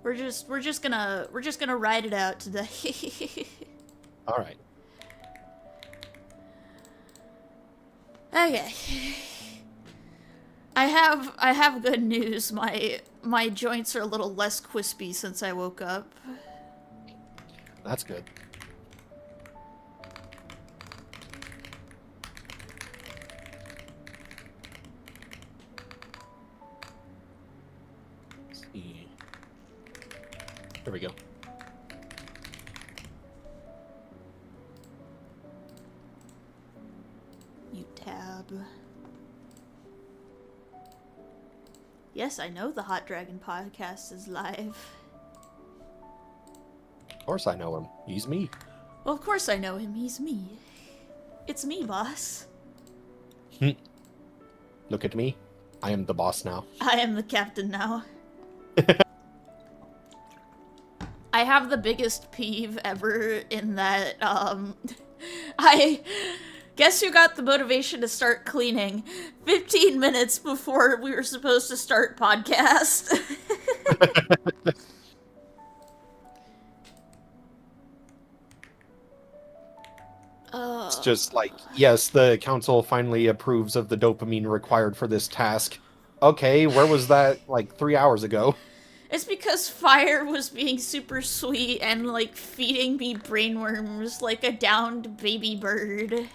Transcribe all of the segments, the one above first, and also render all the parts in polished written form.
We're just gonna ride it out today. All right. Okay. I have good news. My joints are a little less crispy since I woke up. That's good. Let's see. There we go. Mute tab. Yes, I know the Hot Dragon podcast is live. Of course I know him. He's me. Well, of course I know him. He's me. It's me, boss. Look at me. I am the boss now. I am the captain now. I have the biggest peeve ever in that, I... Guess who got the motivation to start cleaning 15 minutes before we were supposed to start podcast? It's just like, yes, the council finally approves of the dopamine required for this task. Okay, where was that like 3 hours ago? It's because Fire was being super sweet and, like, feeding me brainworms like a downed baby bird.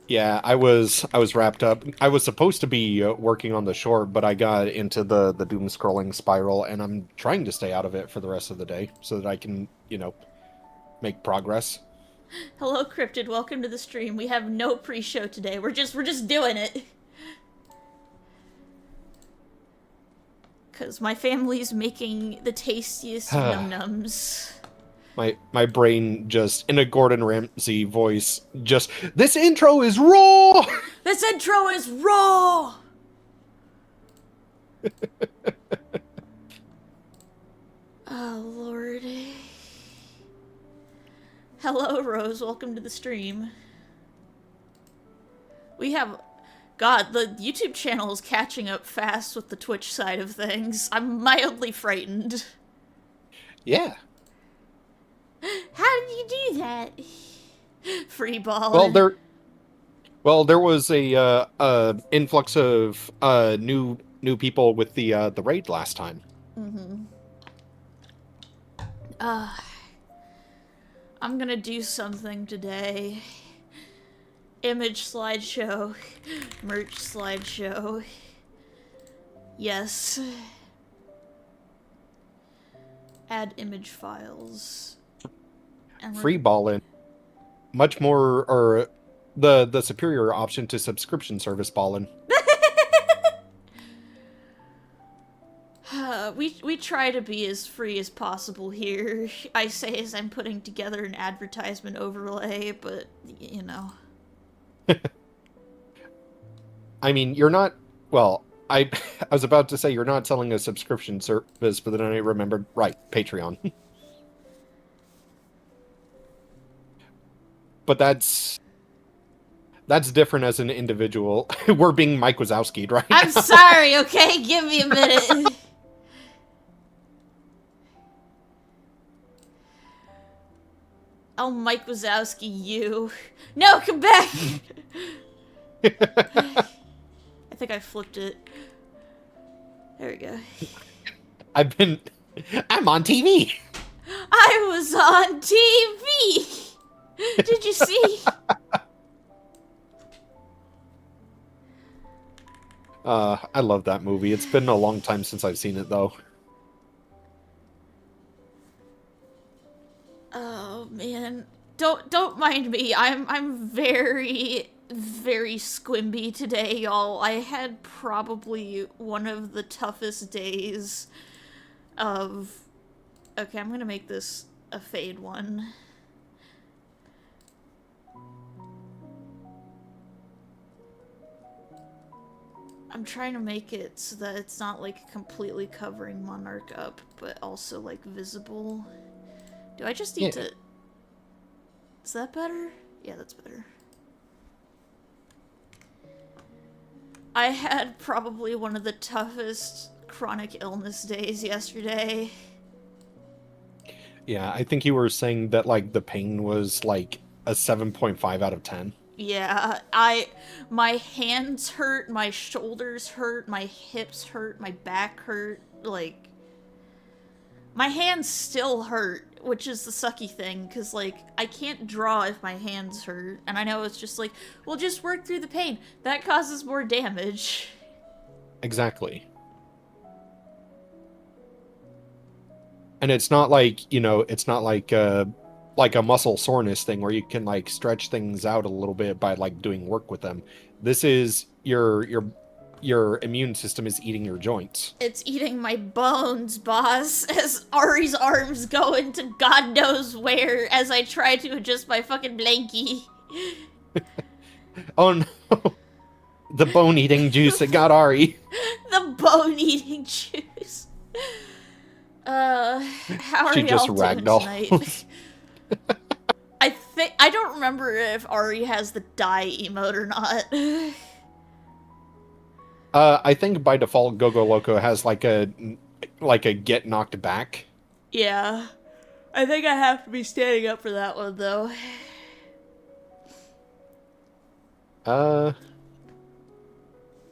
Yeah, I was wrapped up. I was supposed to be working on the short, but I got into the doom scrolling spiral, and I'm trying to stay out of it for the rest of the day so that I can, make progress. Hello, Cryptid. Welcome to the stream. We have no pre-show today. We're just doing it. Cause my family's making the tastiest num-nums. My brain just in a Gordon Ramsay voice just this intro is raw. This intro is raw. Oh Lord. Hello, Rose. Welcome to the stream. We have... God, the YouTube channel is catching up fast with the Twitch side of things. I'm mildly frightened. Yeah. How did you do that? Free Well, balling. there was a influx of new people with the raid last time. Mm-hmm. I'm gonna do something today. Image slideshow. Merch slideshow. Yes. Add image files. And Free balling. Much more, or the superior option to subscription service balling. We try to be as free as possible here. I say as I'm putting together an advertisement overlay, but, you know. I mean, you're not... Well, I was about to say you're not selling a subscription service, but then I remembered, right, Patreon. But that's different as an individual. We're being Mike Wazowski'd right I'm now. sorry, okay? Give me a minute. Oh, Mike Wazowski, you. No, come back! I think I flipped it. There we go. I'm on TV. I was on TV! Did you see? I love that movie. It's been a long time since I've seen it, though. Oh man, don't mind me. I'm very squimby today, y'all. I had probably one of the toughest days of... Okay, I'm gonna make this a fade one. I'm trying to make it so that it's not like completely covering Monarch up, but also like visible. Do I just need to... Is that better? Yeah, that's better. I had probably one of the toughest chronic illness days yesterday. Yeah, I think you were saying that like the pain was like a 7.5 out of 10. Yeah, my hands hurt, my shoulders hurt, my hips hurt, my back hurt, like, my hands still hurt, which is the sucky thing, because, like, I can't draw if my hands hurt, and I know it's just like, well, just work through the pain. That causes more damage. Exactly. And it's not like, it's not like a muscle soreness thing where you can like stretch things out a little bit by like doing work with them. This is your immune system is eating your joints. It's eating my bones, boss, as Ari's arms go into God knows where as I try to adjust my fucking blankie. Oh no. The bone eating juice that got Ari. The bone eating juice. How are She just y'all doing tonight? ragdolls. I don't remember if Ari has the die emote or not. I think by default Gogo Loco has like a get knocked back. Yeah. I think I have to be standing up for that one though. Uh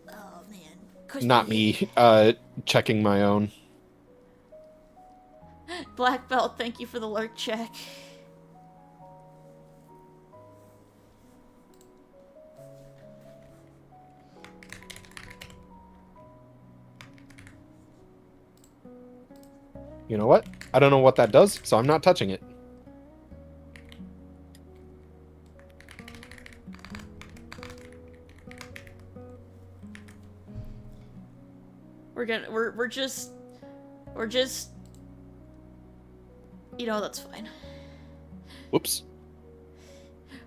Oh man. Not me checking my own. Black belt, thank you for the lurk check. You know what? I don't know what that does, so I'm not touching it. We're just that's fine. Whoops.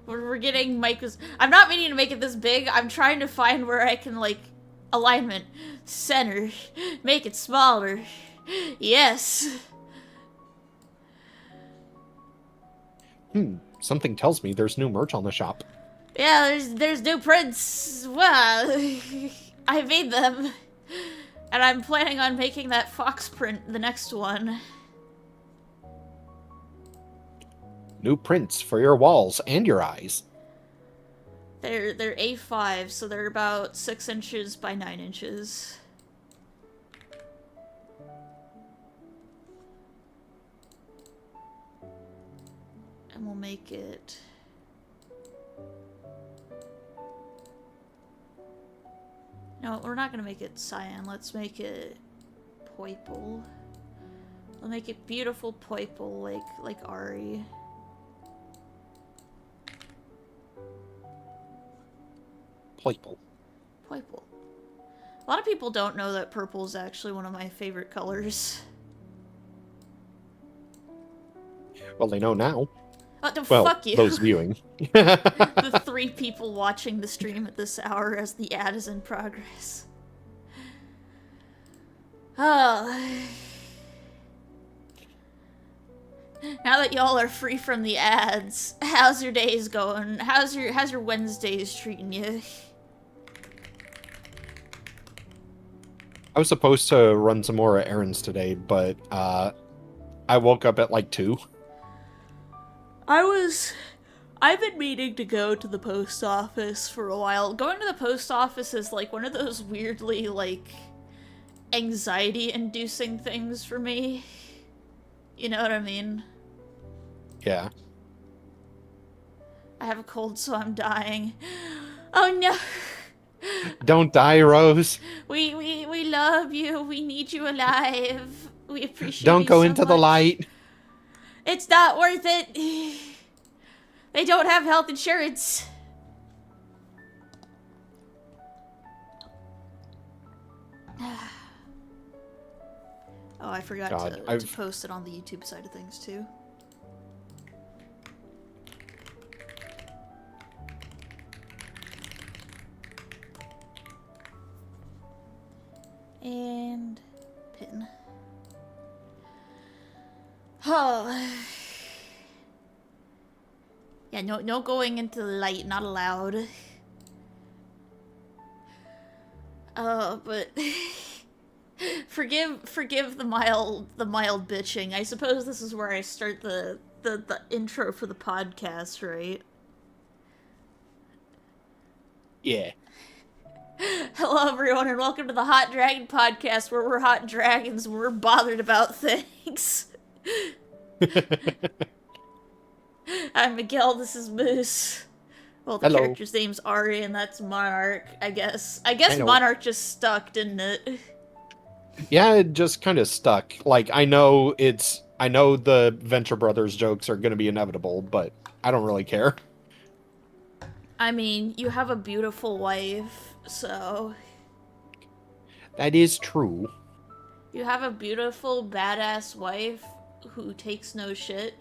We're getting Micah's. I'm not meaning to make it this big. I'm trying to find where I can, like, alignment, center, make it smaller. Yes. Something tells me there's new merch on the shop. Yeah, there's new prints. Well, I made them. And I'm planning on making that fox print the next one. New prints for your walls and your eyes. They're A5, so they're about 6 inches by 9 inches. And we'll make it... No, we're not gonna make it cyan. Let's make it purple. We'll make it beautiful purple, like Ari. Purple. Purple. A lot of people don't know that purple is actually one of my favorite colors. Well, they know now. Oh, no, Well, fuck you. those viewing. The 3 people watching the stream at this hour as the ad is in progress. Oh. Now that y'all are free from the ads, how's your days going? How's your Wednesdays treating you? I was supposed to run some more errands today, but I woke up at like 2. I've been meaning to go to the post office for a while. Going to the post office is like one of those weirdly, like, anxiety-inducing things for me. You know what I mean? Yeah. I have a cold, so I'm dying. Oh no! Don't die, Rose. We love you. We need you alive. We appreciate Don't you go so into the much. light. It's not worth it. They don't have health insurance. Oh, I forgot to post it on the YouTube side of things too. And pin. Oh. Yeah, no going into the light, not allowed. But forgive the mild bitching. I suppose this is where I start the intro for the podcast, right? Yeah. Hello, everyone, and welcome to the Hot Dragon Podcast, where we're hot dragons and we're bothered about things. I'm Miguel, this is Moose. Well, the Hello. character's name's Ari, and that's Monarch, I guess. I I know. Monarch just stuck, didn't it? Yeah, it just kind of stuck. Like, I know the Venture Brothers jokes are going to be inevitable, but I don't really care. I mean, you have a beautiful wife, so... That is true. You have a beautiful, badass wife who takes no shit.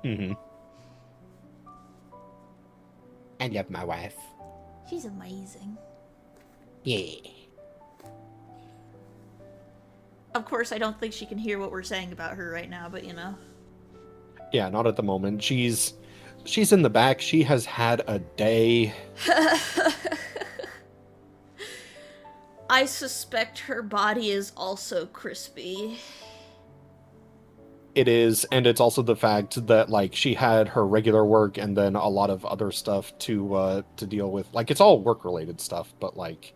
Mm-hmm. I love my wife. She's amazing. Yeah. Of course, I don't think she can hear what we're saying about her right now, but you know. Yeah, not at the moment. She's in the back. She has had a day. I suspect her body is also crispy. It is, and it's also the fact that, like, she had her regular work and then a lot of other stuff to deal with. Like, it's all work-related stuff, but, like...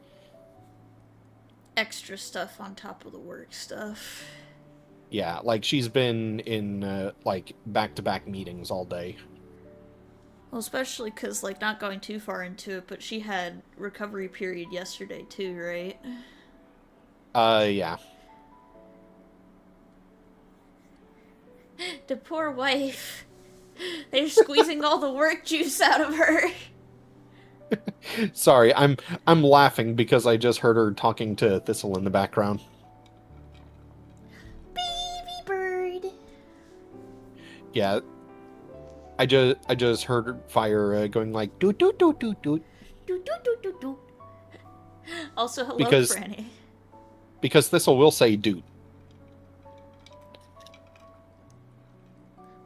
Extra stuff on top of the work stuff. Yeah, like, she's been in, like, back-to-back meetings all day. Well, especially because, like, not going too far into it, but she had recovery period yesterday, too, right? Yeah. The poor wife. They're squeezing all the work juice out of her. Sorry, I'm laughing because I just heard her talking to Thistle in the background. Baby bird. Yeah. I just heard Fire going like doot doot doot doot doot. Doot doot doot doot doot. Also, hello, Franny. Because Thistle will say doot.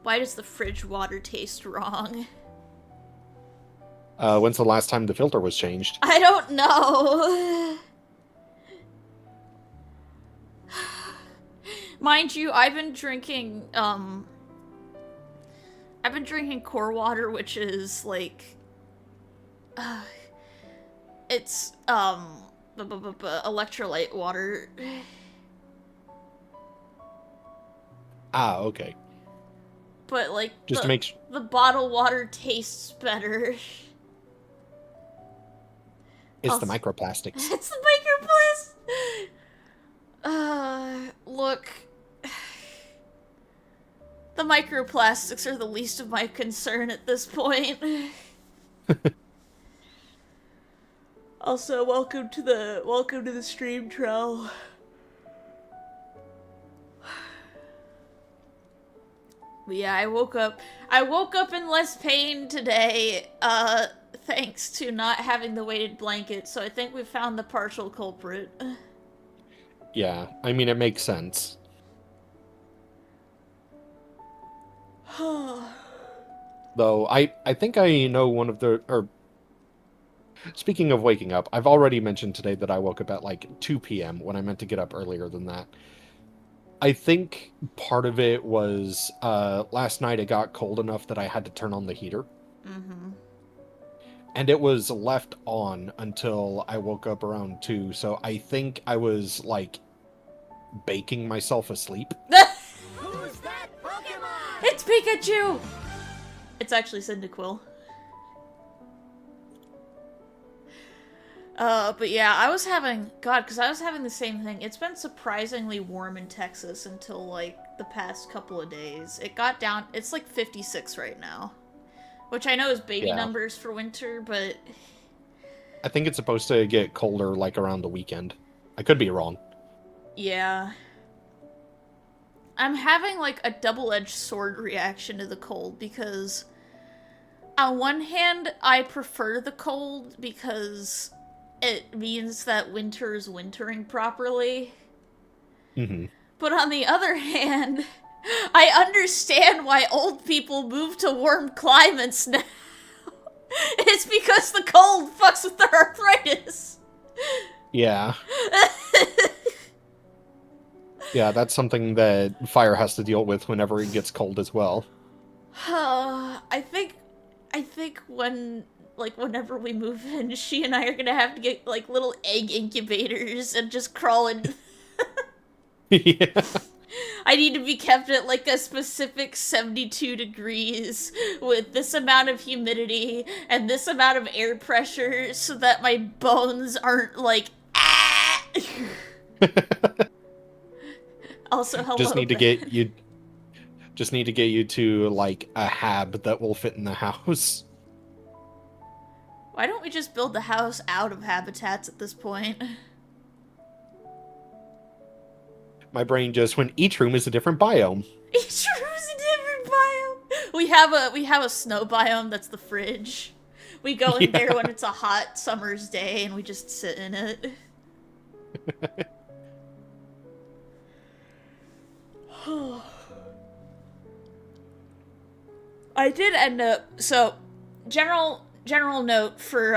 Why does the fridge water taste wrong? When's the last time the filter was changed? I don't know. Mind you, I've been drinking core water, which is like it's electrolyte water. Ah, okay. But like Just the bottled water tastes better. It's the microplastics. It's the microplastics. Look. The microplastics are the least of my concern at this point. Also, welcome to the stream, Trell. But yeah, I woke up in less pain today, thanks to not having the weighted blanket, so I think we found the partial culprit. Yeah, I mean, it makes sense. Though, I think I know one of the... Speaking of waking up, I've already mentioned today that I woke up at, like, 2 p.m. when I meant to get up earlier than that. I think part of it was, last night it got cold enough that I had to turn on the heater. Mm-hmm. And it was left on until I woke up around 2, so I think I was, like, baking myself asleep. Who's that Pokemon? It's Pikachu! It's actually Cyndaquil. But yeah, I was having the same thing. It's been surprisingly warm in Texas until, like, the past couple of days. It got down, it's like 56 right now. Which I know is baby numbers for winter, but... I think it's supposed to get colder, like, around the weekend. I could be wrong. Yeah. I'm having, like, a double-edged sword reaction to the cold, because... On one hand, I prefer the cold, because... it means that winter is wintering properly. Mm-hmm. But on the other hand, I understand why old people move to warm climates now. It's because the cold fucks with their arthritis. Yeah. Yeah, that's something that fire has to deal with whenever it gets cold as well. I think whenever we move in, she and I are gonna have to get like little egg incubators and just crawl in. Yeah. I need to be kept at like a specific 72 degrees with this amount of humidity and this amount of air pressure so that my bones aren't like ah! Also, Just hello, need to Ben. get you just need to get you to like a hab that will fit in the house. Why don't we just build the house out of habitats at this point? My brain just went each room is a different biome. Each room's a different biome. We have a snow biome that's the fridge. We go in there Yeah. when it's a hot summer's day and we just sit in it. I did end up so general note for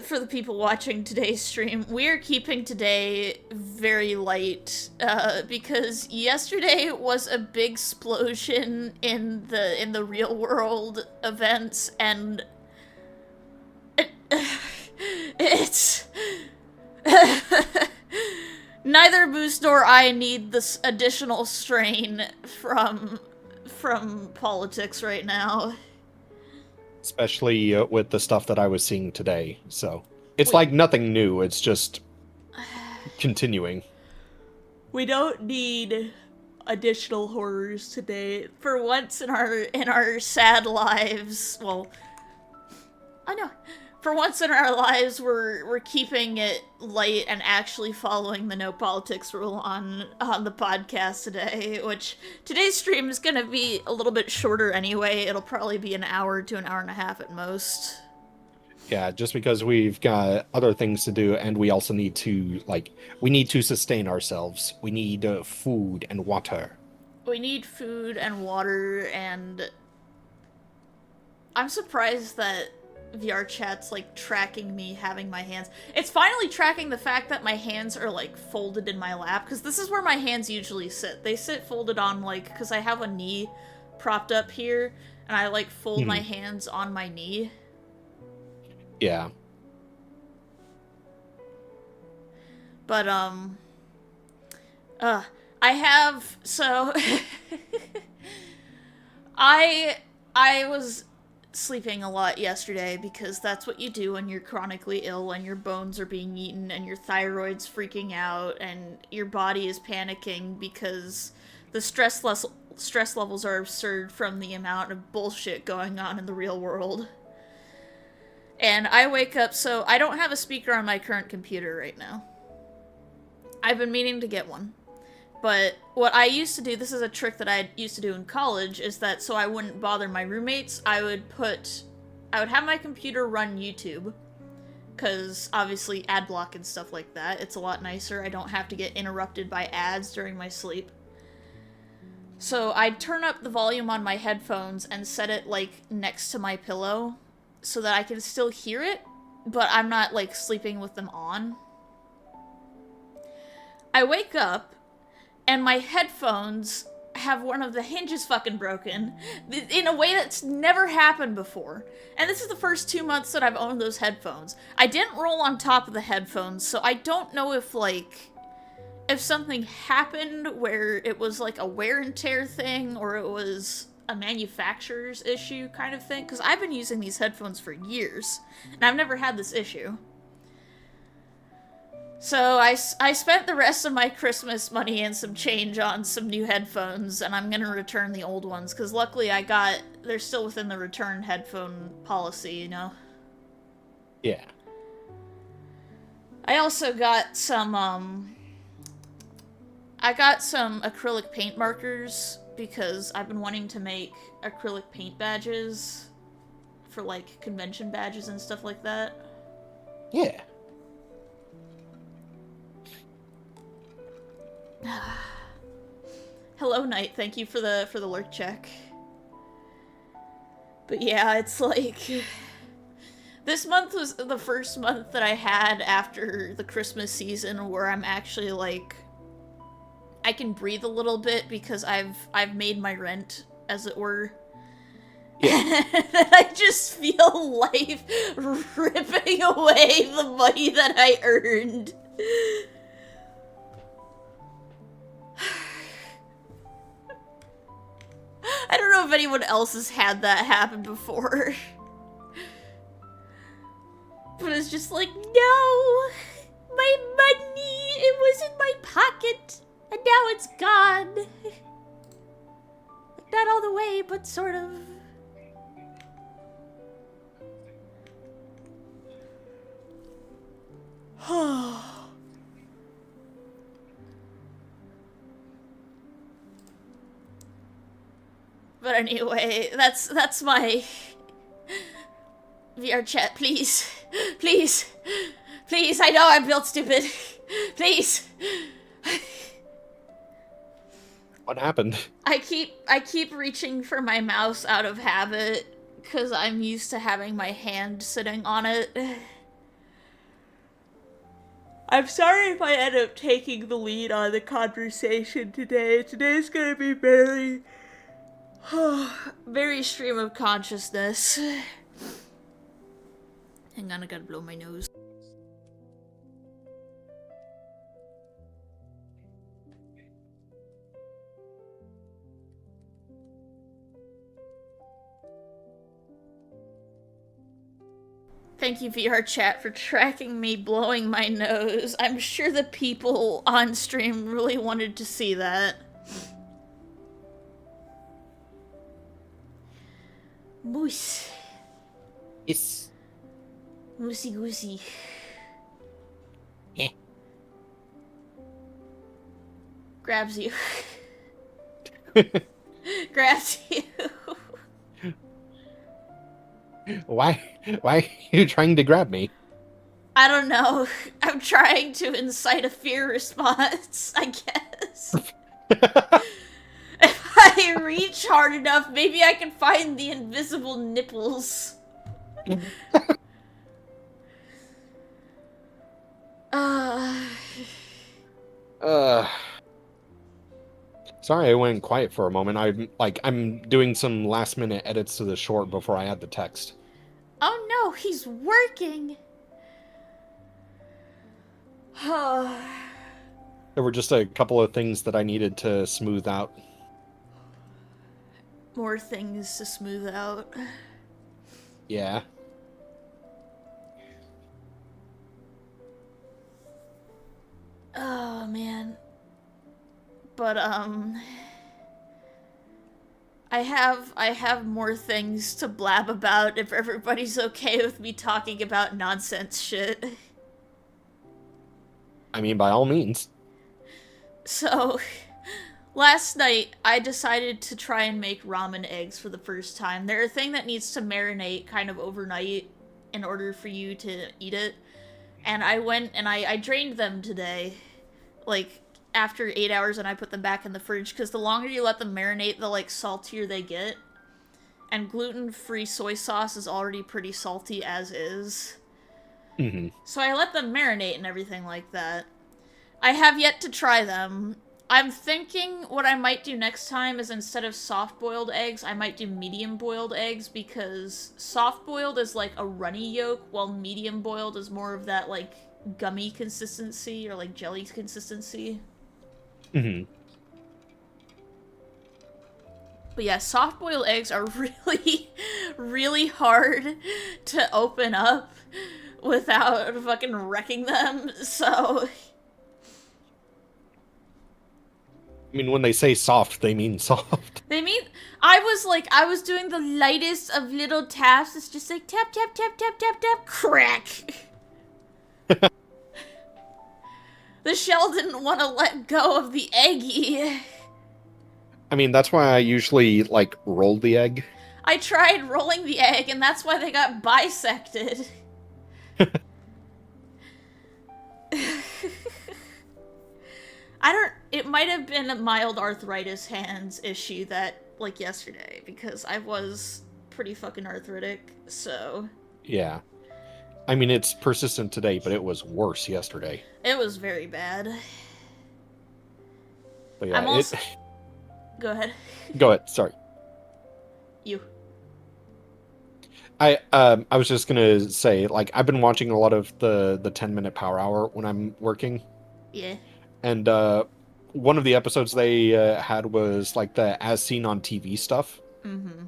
the people watching today's stream, we are keeping today very light because yesterday was a big explosion in the real world events and it's neither Boost nor I need this additional strain from politics right now. Especially with the stuff that I was seeing today. So it's We like nothing new. It's just continuing. we don't need additional horrors today. For once in our sad lives, well, I know. For once in our lives, we're keeping it light and actually following the no politics rule on the podcast today. Which today's stream is gonna be a little bit shorter anyway. It'll probably be an hour to an hour and a half at most. Yeah, just because we've got other things to do, and we also need to we need to sustain ourselves. We need food and water. We need food and water, and I'm surprised that VR chat's like tracking me having my hands. It's finally tracking the fact that my hands are like folded in my lap, because this is where my hands usually sit. They sit folded on like, because I have a knee propped up here, and I like fold my hands on my knee. Yeah. But I have so I was sleeping a lot yesterday because that's what you do when you're chronically ill and your bones are being eaten and your thyroid's freaking out and your body is panicking because the stress levels are absurd from the amount of bullshit going on in the real world. And I wake up, so I don't have a speaker on my current computer right now. I've been meaning to get one. But what I used to do, this is a trick that I used to do in college, is that so I wouldn't bother my roommates, I would have my computer run YouTube. Because obviously ad block and stuff like that, it's a lot nicer. I don't have to get interrupted by ads during my sleep. So I'd turn up the volume on my headphones and set it like next to my pillow so that I can still hear it, but I'm not like sleeping with them on. I wake up and my headphones have one of the hinges fucking broken in a way that's never happened before. And this is the first 2 months that I've owned those headphones. I didn't roll on top of the headphones, so I don't know if if something happened where it was like a wear and tear thing or it was a manufacturer's issue kind of thing, because I've been using these headphones for years and I've never had this issue. So I spent the rest of my Christmas money and some change on some new headphones, and I'm gonna return the old ones, because luckily they're still within the return headphone policy, you know? Yeah. I also got some acrylic paint markers, because I've been wanting to make acrylic paint badges for, like, convention badges and stuff like that. Yeah. Hello, Knight. Thank you for the lurk check. But yeah, it's like This month was the first month that I had after the Christmas season where I'm actually like I can breathe a little bit because I've made my rent, as it were. Yeah. And I just feel life ripping away the money that I earned. I don't know if anyone else has had that happen before. But it's just like, no! My money! It was in my pocket! And now it's gone! Like, not all the way, but sort of. But anyway, that's my VR chat, please. Please. Please, I know I'm built stupid. Please. What happened? I keep reaching for my mouse out of habit because I'm used to having my hand sitting on it. I'm sorry if I end up taking the lead on the conversation today. Today's gonna be very very stream of consciousness. Hang on, I gotta blow my nose. Thank you, VR chat, for tracking me blowing my nose. I'm sure the people on stream really wanted to see that. Moose. Yes. Moosey goosey. Yeah. Grabs you. Grabs you. Why are you trying to grab me? I don't know. I'm trying to incite a fear response, I guess. If I reach hard enough, maybe I can find the invisible nipples. Sorry I went quiet for a moment. I'm doing some last minute edits to the short before I add the text. Oh no, he's working. There were just a couple of things that I needed to smooth out. More things to smooth out. Yeah. Oh man. But I have more things to blab about if everybody's okay with me talking about nonsense shit. I mean, by all means. So, last night I decided to try and make ramen eggs for the first time. They're a thing that needs to marinate kind of overnight in order for you to eat it. And I went and I drained them today. Like, after 8 hours, and I put them back in the fridge, because the longer you let them marinate, the, like, saltier they get. And gluten-free soy sauce is already pretty salty as is. Mm-hmm. So I let them marinate and everything like that. I have yet to try them. I'm thinking what I might do next time is instead of soft-boiled eggs, I might do medium-boiled eggs, because soft-boiled is like a runny yolk, while medium-boiled is more of that, like, gummy consistency, or, like, jelly consistency. Mm-hmm. But yeah, soft-boiled eggs are really, really hard to open up without fucking wrecking them, so... I mean, when they say soft, they mean soft. They mean... I was doing the lightest of little taps, it's just like tap, tap, tap, tap, tap, tap, crack! The shell didn't want to let go of the eggy. I mean, that's why I usually, like, roll the egg. I tried rolling the egg, and that's why they got bisected. It might have been a mild arthritis hands issue that, like, yesterday, because I was pretty fucking arthritic, so... Yeah. I mean, it's persistent today, but it was worse yesterday. It was very bad. But yeah, I'm it. also. Go ahead. Go ahead. Sorry. You. I was just gonna say, like, I've been watching a lot of the 10-minute Power Hour when I'm working, Yeah. and one of the episodes they had was like the as seen on TV stuff, Mm-hmm.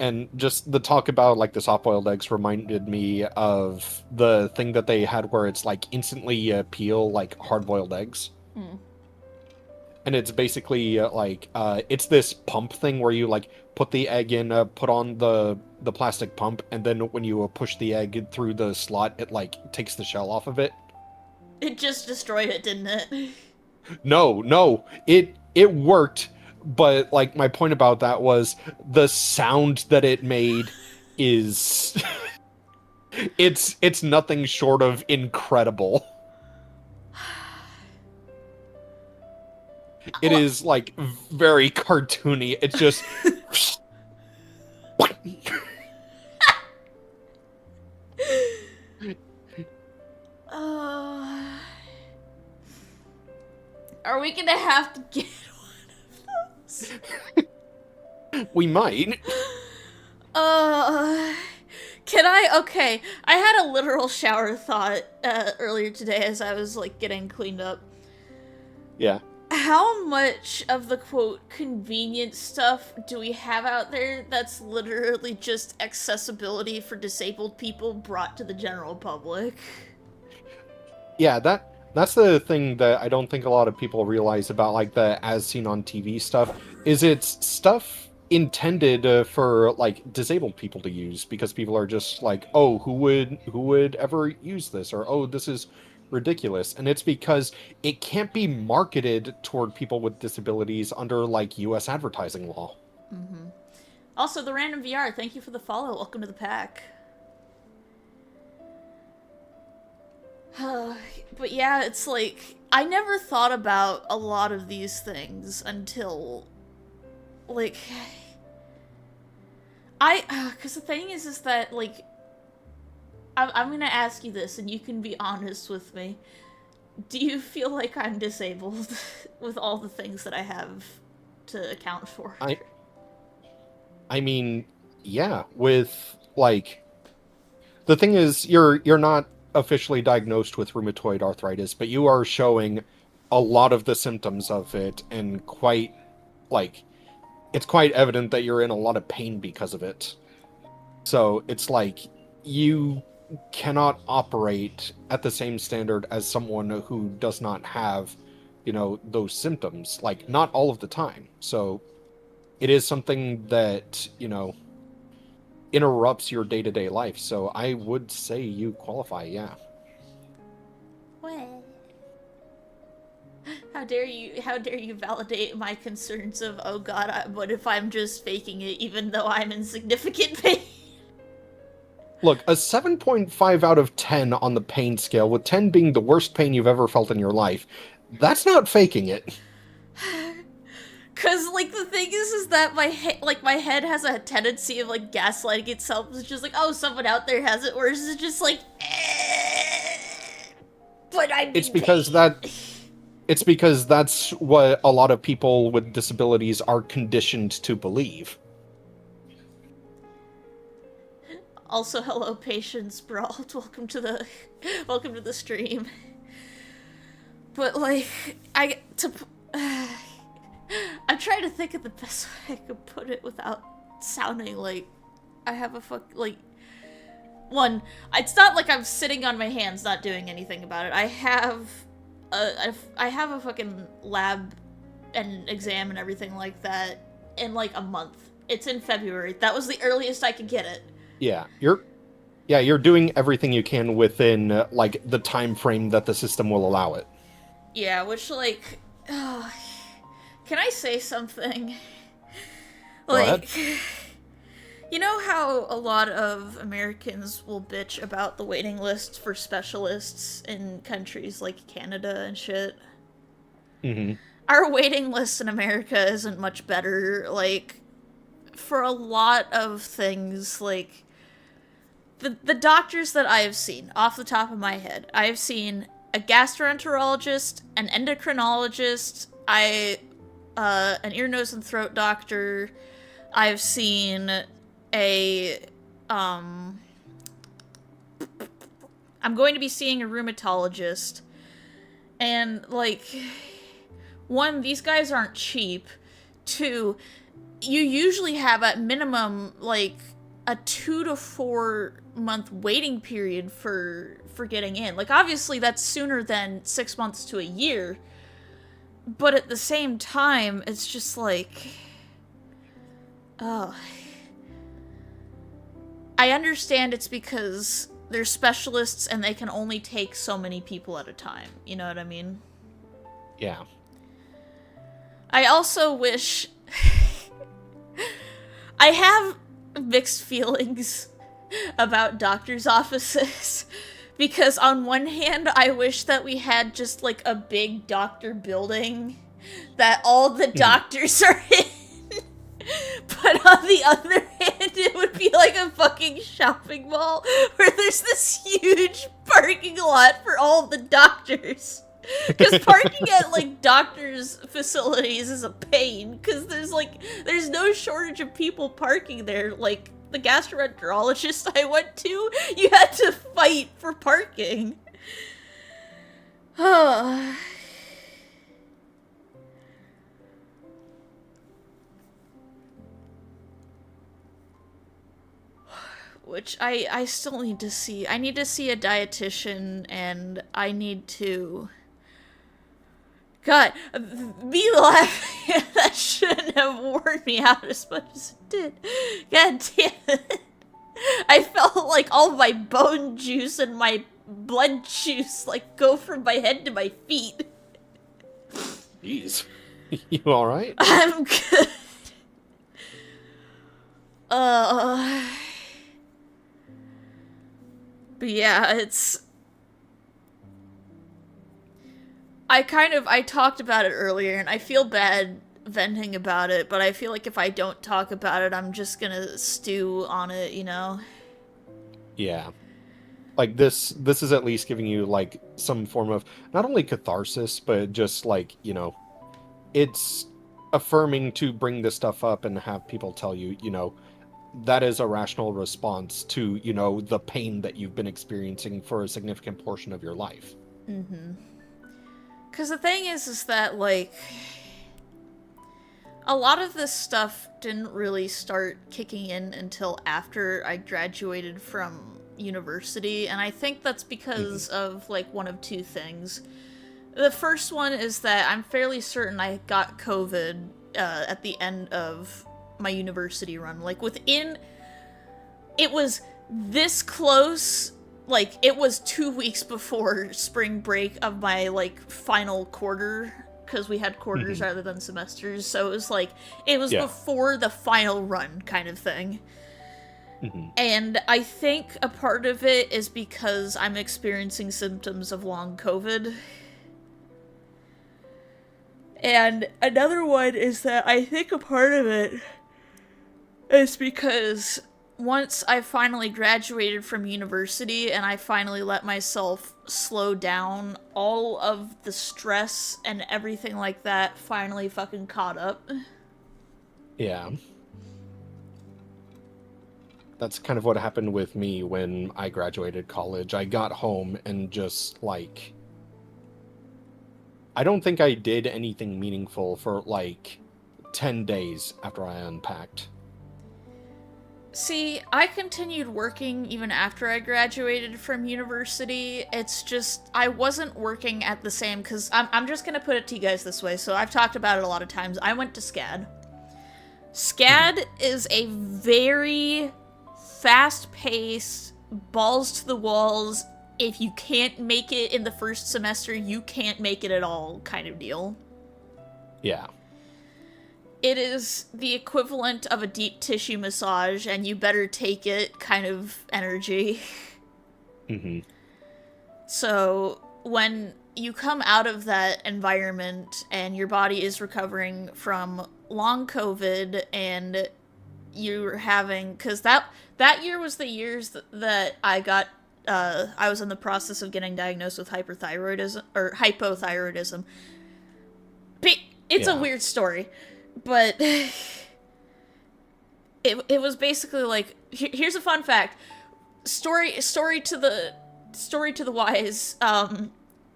and just the talk about like the soft-boiled eggs reminded me of the thing that they had where it's like instantly peel like hard-boiled eggs. Mm. And it's basically it's this pump thing where you like put the egg in, put on the plastic pump, and then when you push the egg through the slot, it like takes the shell off of it. It just destroyed it, didn't it? No, it worked, but like my point about that was the sound that it made is it's nothing short of incredible. It Well, is like very cartoony. It's just uh, are we gonna have to get one of those? we might. Uh, can I? Okay, I had a literal shower thought earlier today as I was like getting cleaned up. Yeah. How much of the quote convenient stuff do we have out there that's literally just accessibility for disabled people brought to the general public? Yeah, that's the thing that I don't think a lot of people realize about like the as seen on TV stuff is it's stuff intended for like disabled people to use because people are just like, "Oh, who would ever use this?" or "Oh, this is ridiculous." And it's because it can't be marketed toward people with disabilities under like US advertising law. Mm-hmm. Also, the random VR, thank you for the follow. Welcome to the pack. But yeah, it's like I never thought about a lot of these things until like because the thing is that like I'm gonna ask you this, and you can be honest with me. Do you feel like I'm disabled with all the things that I have to account for? I I mean, yeah, with like the thing is you're not officially diagnosed with rheumatoid arthritis, but you are showing a lot of the symptoms of it and quite like it's quite evident that you're in a lot of pain because of it. So it's like you cannot operate at the same standard as someone who does not have, those symptoms, like not all of the time. So it is something that, interrupts your day-to-day life. So I would say you qualify, yeah. What? How dare you validate my concerns of, oh god, what if I'm just faking it even though I'm in significant pain? Look, a 7.5 out of 10 on the pain scale, with 10 being the worst pain you've ever felt in your life, that's not faking it. Cause like the thing is that my head has a tendency of like gaslighting itself. It's just like, oh, someone out there has it, whereas it's just like, but I'm It's in because pain. that it's because that's what a lot of people with disabilities are conditioned to believe. Also, hello, patience, Brawl. Welcome to the stream. But like, I'm trying to think of the best way I could put it without sounding like I have a one. It's not like I'm sitting on my hands not doing anything about it. I have a fucking lab and exam and everything like that in like a month. It's in February. That was the earliest I could get it. Yeah, you're doing everything you can within like the time frame that the system will allow it. Yeah, which like, can I say something? Go ahead. Like, you know how a lot of Americans will bitch about the waiting lists for specialists in countries like Canada and shit? Mm-hmm. Our waiting list in America isn't much better. Like, for a lot of things, like, the doctors that I have seen, off the top of my head, I have seen a gastroenterologist, an endocrinologist, an ear, nose, and throat doctor. I've seen a, I'm going to be seeing a rheumatologist. And, like, one, these guys aren't cheap. Two, you usually have at minimum, like, a 2 to 4 month waiting period for getting in. Like, obviously that's sooner than 6 months to a year. But at the same time, it's just like, oh. I understand it's because they're specialists and they can only take so many people at a time. You know what I mean? Yeah. I also wish... I have mixed feelings about doctor's offices. Because on one hand, I wish that we had just, like, a big doctor building that all the doctors are in. But on the other hand, it would be like a fucking shopping mall where there's this huge parking lot for all the doctors. Because parking at, like, doctors' facilities is a pain, because there's no shortage of people parking there. Like, the gastroenterologist I went to, you had to fight for parking. Which I still need to see. I need to see a dietitian, and I need to... God, me laughing, that shouldn't have worn me out as much as it did. God damn it. I felt like all my bone juice and my blood juice, like, go from my head to my feet. Jeez. You alright? I'm good. But yeah, it's... I talked about it earlier, and I feel bad venting about it, but I feel like if I don't talk about it, I'm just gonna stew on it, you know? Yeah. Like, this is at least giving you, like, some form of, not only catharsis, but just, like, you know, it's affirming to bring this stuff up and have people tell you, you know, that is a rational response to, you know, the pain that you've been experiencing for a significant portion of your life. Mm-hmm. Because the thing is that, like, a lot of this stuff didn't really start kicking in until after I graduated from university, and I think that's because of, like, one of two things. The first one is that I'm fairly certain I got COVID at the end of my university run. Like, it was this close. Like, it was 2 weeks before spring break of my, like, final quarter, because we had quarters rather than semesters, so it was before the final run kind of thing. And I think a part of it is because I'm experiencing symptoms of long COVID. And another one is that I think a part of it is because once I finally graduated from university and I finally let myself slow down, all of the stress and everything like that finally fucking caught up. Yeah. That's kind of what happened with me when I graduated college. I got home and just, like... I don't think I did anything meaningful for, like, 10 days after I unpacked. See, I continued working even after I graduated from university. It's just, I wasn't working at the same, because I'm just going to put it to you guys this way, so I've talked about it a lot of times. I went to SCAD. SCAD is a very fast-paced, balls to the walls, if you can't make it in the first semester, you can't make it at all kind of deal. Yeah. It is the equivalent of a deep tissue massage, and you better take it kind of energy. So, when you come out of that environment, and your body is recovering from long COVID, and you were having, because that year was the years that I got. I was in the process of getting diagnosed with hyperthyroidism or hypothyroidism. It's a Yeah. weird story, but it was basically like, here's a fun fact. Story to the wise.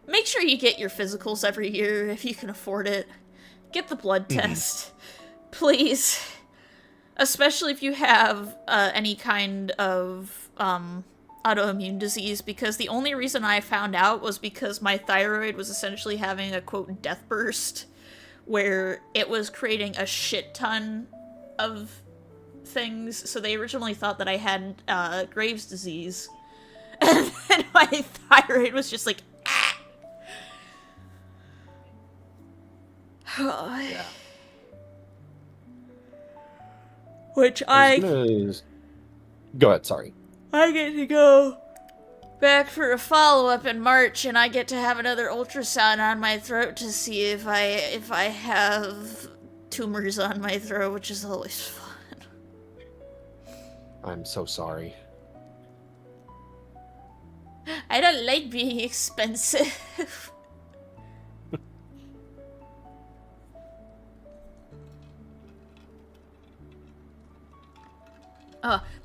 Make sure you get your physicals every year if you can afford it. Get the blood test, please. Especially if you have any kind of autoimmune disease, because the only reason I found out was because my thyroid was essentially having a, quote, death burst, where it was creating a shit ton of things. So they originally thought that I had Graves' disease, and then my thyroid was just like, ah. Yeah. Which Go ahead, sorry. I get to go back for a follow-up in March, and I get to have another ultrasound on my throat to see if I have tumors on my throat, which is always fun. I'm so sorry. I don't like being expensive.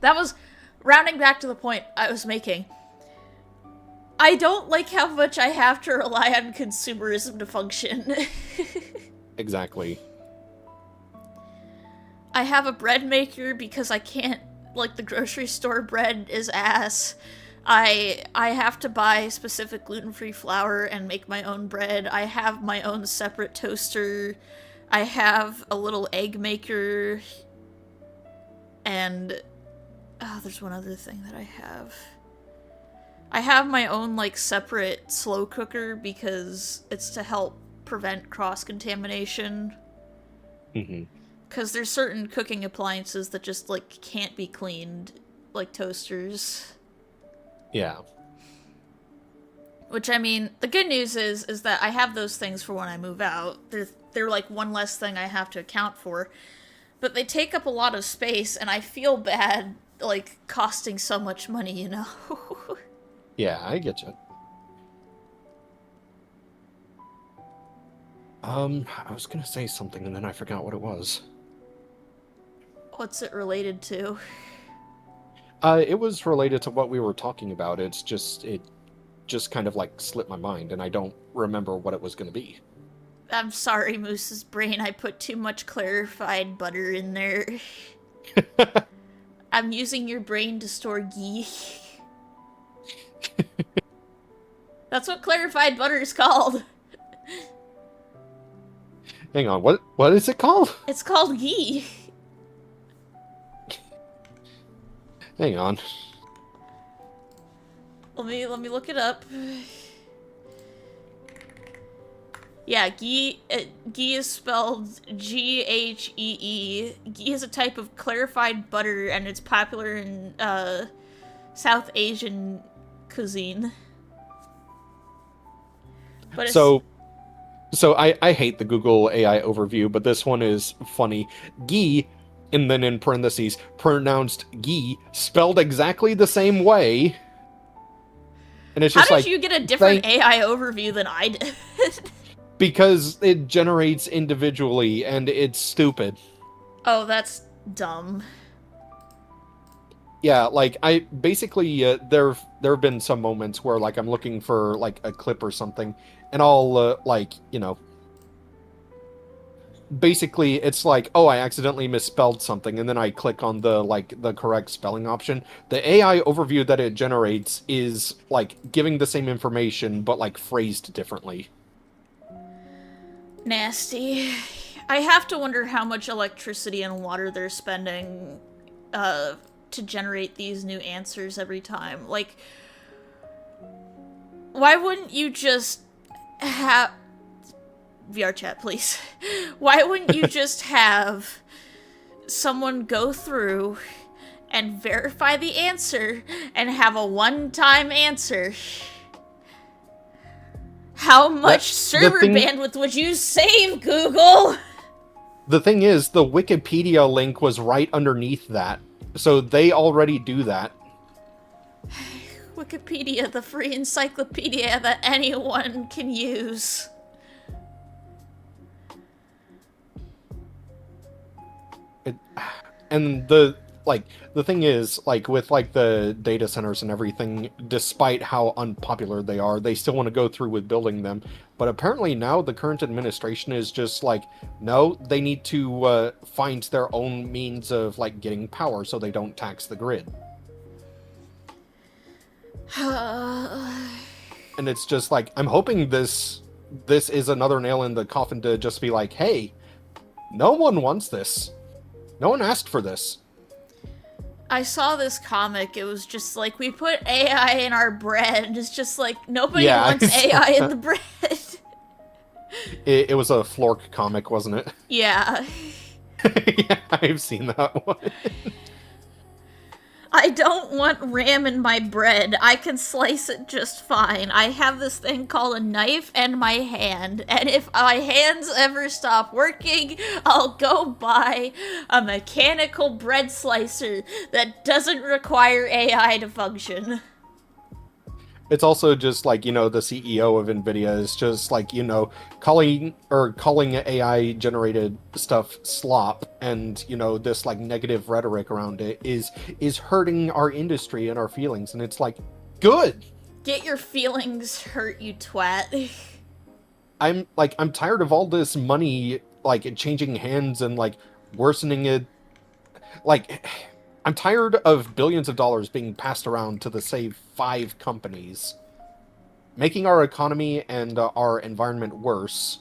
That was rounding back to the point I was making. I don't like how much I have to rely on consumerism to function. Exactly. I have a bread maker because I can't, like, the grocery store bread is ass. I have to buy specific gluten-free flour and make my own bread. I have my own separate toaster. I have a little egg maker. And there's one other thing that I have. I have my own, like, separate slow cooker because it's to help prevent cross-contamination. Because there's certain cooking appliances that just, like, can't be cleaned, like toasters. Yeah. Which, I mean, the good news is that I have those things for when I move out. They're like one less thing I have to account for. But they take up a lot of space, and I feel bad, like, costing so much money, you know? Yeah, I get you. I was gonna say something and then I forgot what it was. What's it related to? It was related to what we were talking about. It just kind of like slipped my mind and I don't remember what it was gonna be. I'm sorry, Moose's brain. I put too much clarified butter in there. I'm using your brain to store ghee. That's what clarified butter is called. Hang on, what is it called? It's called ghee. Hang on. Let me look it up. Yeah, ghee is spelled Ghee. Ghee is a type of clarified butter, and it's popular in South Asian cuisine. But it's... So I hate the Google AI overview, but this one is funny. Ghee, and then in parentheses, pronounced ghee, spelled exactly the same way. And it's just How like, did you get a different AI overview than I did? because it generates individually, and it's stupid. Oh, that's dumb. Yeah, like, I basically, there have been some moments where, like, I'm looking for, like, a clip or something, and I'll, like, you know, basically, it's like, oh, I accidentally misspelled something, and then I click on the, like, the correct spelling option. The AI overview that it generates is, like, giving the same information, but, like, phrased differently. Nasty. I have to wonder how much electricity and water they're spending, to generate these new answers every time. Like, why wouldn't you just have... VR chat, please. Why wouldn't you just have someone go through and verify the answer and have a one-time answer? How much server bandwidth would you save, Google? The thing is, the Wikipedia link was right underneath that, so they already do that. Wikipedia, the free encyclopedia that anyone can use. It, and the thing is, like, with like the data centers and everything, despite how unpopular they are, they still want to go through with building them. But apparently now the current administration is just like, no, they need to find their own means of like getting power so they don't tax the grid. And it's just like, I'm hoping this is another nail in the coffin to just be like, hey, no one wants this. No one asked for this. I saw this comic. It was just like, we put AI in our bread. It's just like, nobody Yeah, wants AI in the bread. it was a Flork comic, wasn't it? Yeah. Yeah, I've seen that one. I don't want RAM in my bread. I can slice it just fine. I have this thing called a knife and my hand, and if my hands ever stop working, I'll go buy a mechanical bread slicer that doesn't require AI to function. It's also just like, the CEO of Nvidia is just like, calling AI generated stuff slop, and this like negative rhetoric around it is hurting our industry and our feelings, and it's like, good. Get your feelings hurt, you twat. I'm tired of all this money like changing hands and like worsening it. Like, I'm tired of billions of dollars being passed around to the save 5 companies, making our economy and our environment worse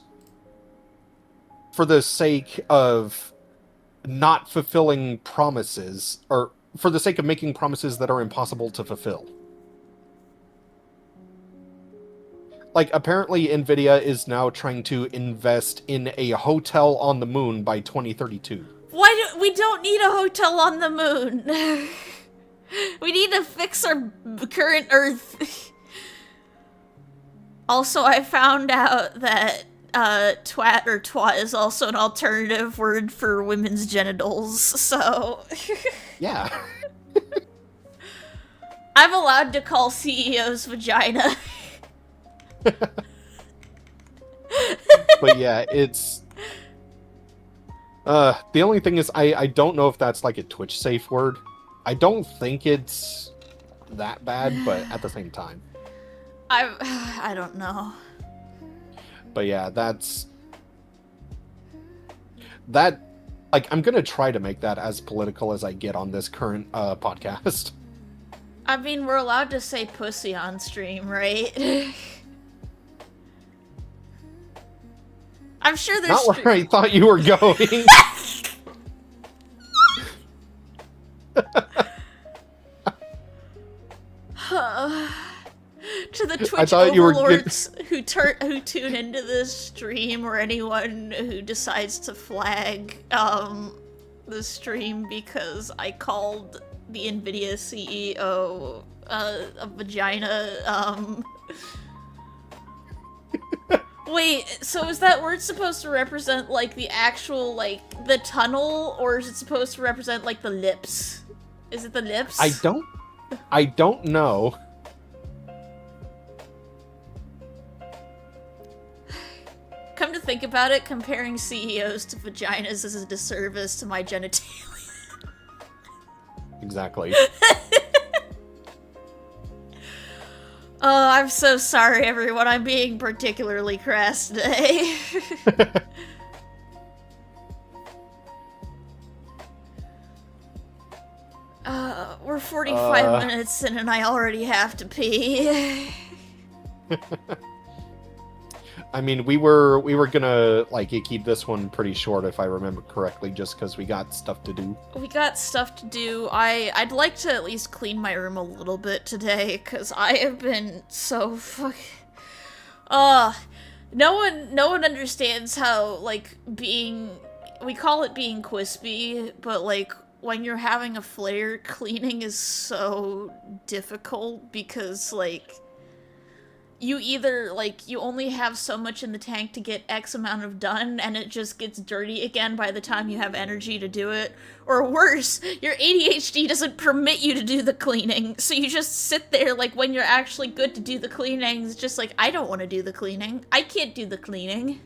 for the sake of not fulfilling promises, or for the sake of making promises that are impossible to fulfill. Like, apparently Nvidia is now trying to invest in a hotel on the moon by 2032. We don't need a hotel on the moon. We need to fix our current Earth. Also, I found out that twat or twat is also an alternative word for women's genitals, so... Yeah. I'm allowed to call CEOs vagina. But yeah, it's... the only thing is, I don't know if that's like a Twitch safe word. I don't think it's that bad, but at the same time. I don't know. But yeah, that, like, I'm gonna try to make that as political as I get on this current podcast. I mean, we're allowed to say pussy on stream, right? I'm sure there's... Not where I thought you were going. To the Twitch overlords who tune into this stream, or anyone who decides to flag the stream because I called the Nvidia CEO a vagina. Wait, so is that word supposed to represent like the actual like the tunnel, or is it supposed to represent like the lips? Is it the lips? I don't know. Come to think about it, comparing CEOs to vaginas is a disservice to my genitalia. Exactly. Oh, I'm so sorry, everyone. I'm being particularly crass today. We're 45 minutes in and I already have to pee. I mean, we were gonna like keep this one pretty short if I remember correctly, just because we got stuff to do. We got stuff to do. I'd like to at least clean my room a little bit today, because I have been so fucking... no one understands how, like, we call it being quispy, but, like, when you're having a flare, cleaning is so difficult, because, like, you either, like, you only have so much in the tank to get X amount of done, and it just gets dirty again by the time you have energy to do it. Or worse, your ADHD doesn't permit you to do the cleaning, so you just sit there, like, when you're actually good to do the cleaning, it's just like, I don't want to do the cleaning. I can't do the cleaning.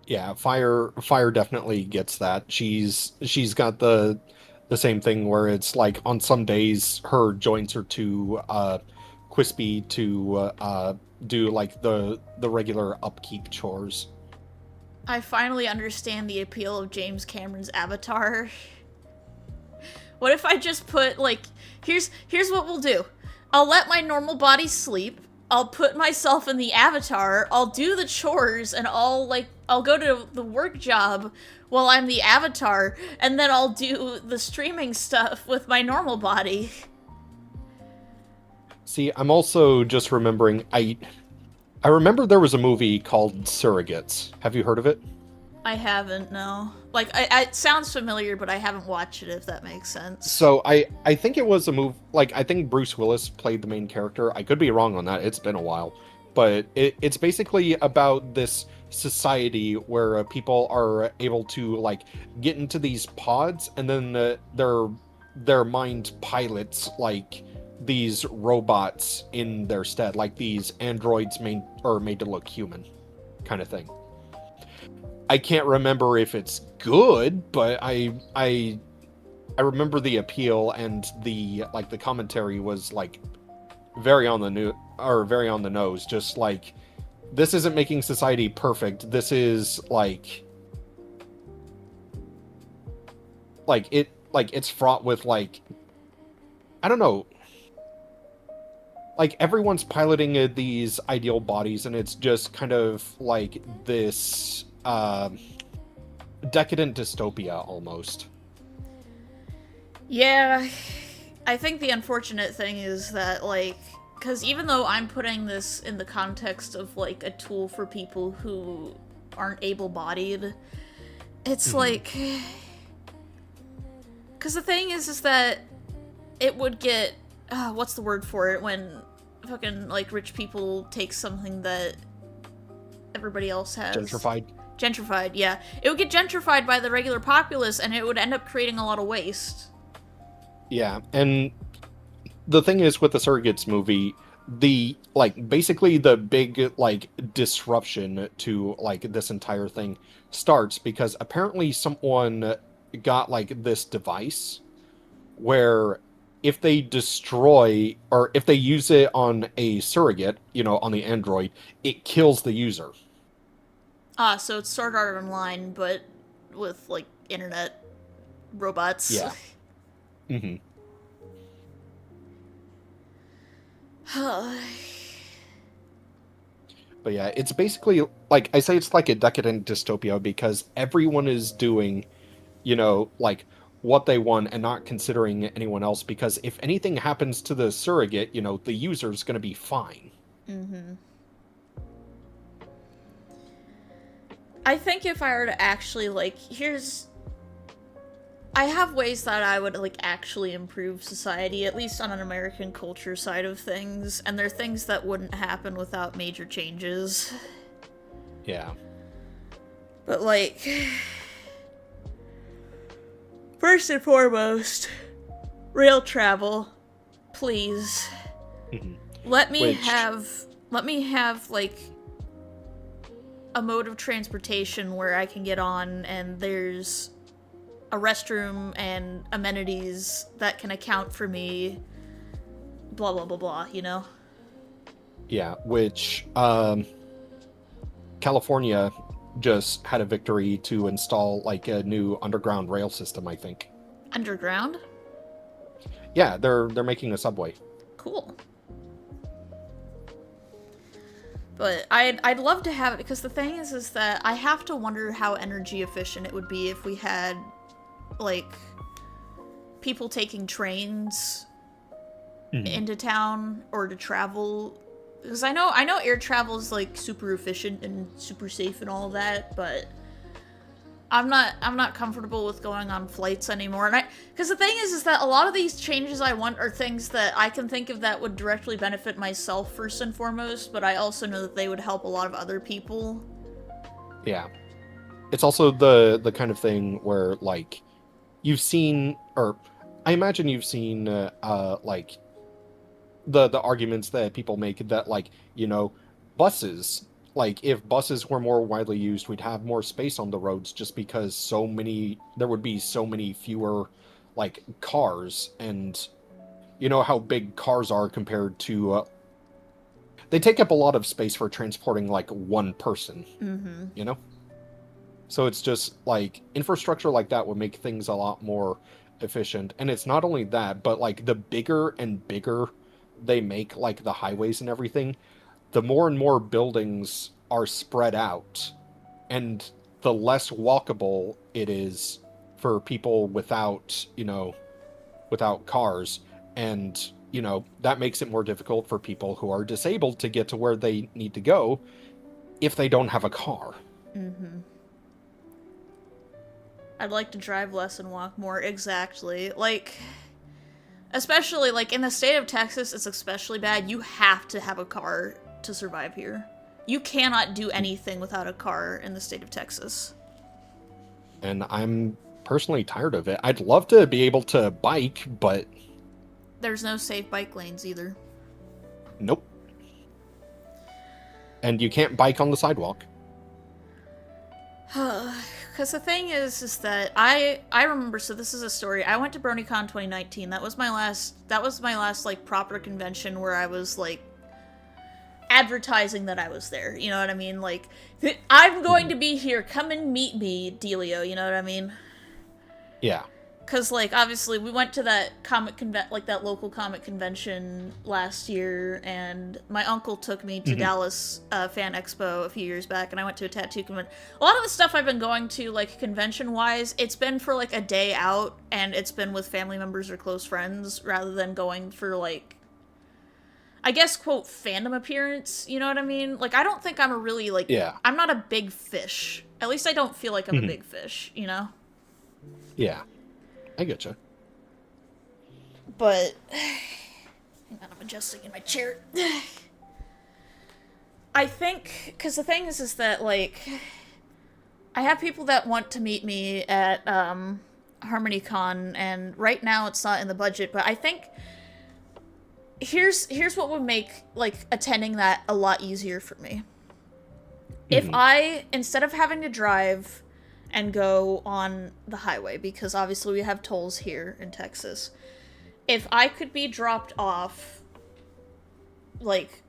Yeah, fire definitely gets that. She's got the same thing where it's like on some days her joints are too crispy to do like the regular upkeep chores. I finally understand the appeal of James Cameron's Avatar. What if I just put, like, here's what we'll do. I'll let my normal body sleep. I'll put myself in the avatar. I'll do the chores, and I'll go to the work job while I'm the avatar, and then I'll do the streaming stuff with my normal body. See, I'm also just remembering I remember there was a movie called Surrogates. Have you heard of it? I haven't, no. Like, it sounds familiar, but I haven't watched it, if that makes sense. So I think it was a move like I think Bruce Willis played the main character. I could be wrong on that. It's been a while, but it's basically about this society where people are able to like get into these pods, and then their mind pilots like these robots in their stead, like these androids made to look human, kind of thing. I can't remember if it's good, but I remember the appeal, and the commentary was like very on the very on the nose. Just like, this isn't making society perfect. This is it's fraught with like, I don't know, like everyone's piloting these ideal bodies, and it's just kind of like this decadent dystopia almost. Yeah, I think the unfortunate thing is that, like, because even though I'm putting this in the context of, like, a tool for people who aren't able-bodied, it's like... Because the thing is that it would get... what's the word for it when fucking, like, rich people take something that everybody else has? Gentrified. Gentrified, yeah. It would get gentrified by the regular populace, and it would end up creating a lot of waste. Yeah, and the thing is with the Surrogates movie, basically the big like disruption to like this entire thing starts because apparently someone got like this device where if they destroy or if they use it on a surrogate, on the android, it kills the user. So it's Sword Art Online, but with, like, internet robots. Yeah. Mm-hmm. But yeah, it's basically, like, I say it's like a decadent dystopia because everyone is doing, like, what they want and not considering anyone else, because if anything happens to the surrogate, the user's going to be fine. Mm-hmm. I think if I were to actually, like, I have ways that I would, like, actually improve society, at least on an American culture side of things, and they're things that wouldn't happen without major changes. Yeah. But, like, first and foremost, rail travel, please. Let me have, like, a mode of transportation where I can get on and there's a restroom and amenities that can account for me, blah, blah, blah, blah, Yeah, which, California just had a victory to install, like, a new underground rail system, I think. Underground? Yeah, they're making a subway. Cool. But I'd love to have it, because the thing is that I have to wonder how energy efficient it would be if we had, like, people taking trains into town or to travel. Because I know air travel is, like, super efficient and super safe and all that, but I'm not comfortable with going on flights anymore. And because the thing is that a lot of these changes I want are things that I can think of that would directly benefit myself first and foremost, but I also know that they would help a lot of other people. Yeah. It's also the kind of thing where like you've seen, or I imagine you've seen like the arguments that people make that like, buses, like if buses were more widely used, we'd have more space on the roads just because there would be so many fewer like cars, and you know how big cars are compared to they take up a lot of space for transporting like one person, Mm-hmm. you know? So it's just like infrastructure like that would make things a lot more efficient. And it's not only that, but like the bigger and bigger they make like the highways and everything, the more and more buildings are spread out, and the less walkable it is for people without cars. And that makes it more difficult for people who are disabled to get to where they need to go if they don't have a car. Mm-hmm. I'd like to drive less and walk more. Exactly. Like, especially, like, in the state of Texas, it's especially bad. You have to have a car to survive here. You cannot do anything without a car in the state of Texas. And I'm personally tired of it. I'd love to be able to bike, but There's no safe bike lanes either. nope. And you can't bike on the sidewalk. Because the thing is that I remember. So this is a story. I went to BronyCon 2019. That was my last like proper convention where I was like advertising that I was there. You know what I mean? Like, I'm going to be here. Come and meet me, Dealio. You know what I mean? Yeah. Because, like, obviously, we went to that that local comic convention last year, and my uncle took me to Dallas Fan Expo a few years back, and I went to a tattoo convention. A lot of the stuff I've been going to, like, convention-wise, it's been for, like, a day out, and it's been with family members or close friends, rather than going for, like, I guess, quote, fandom appearance, you know what I mean? Like, I don't think I'm a really, like, Yeah. I'm not a big fish. At least I don't feel like I'm a big fish, you know? Yeah. I getcha. But hang on, I'm adjusting in my chair. I think because the thing is that like I have people that want to meet me at HarmonyCon, and right now it's not in the budget. But I think here's what would make like attending that a lot easier for me. If I, instead of having to drive and go on the highway, because obviously we have tolls here in Texas, if I could be dropped off, like,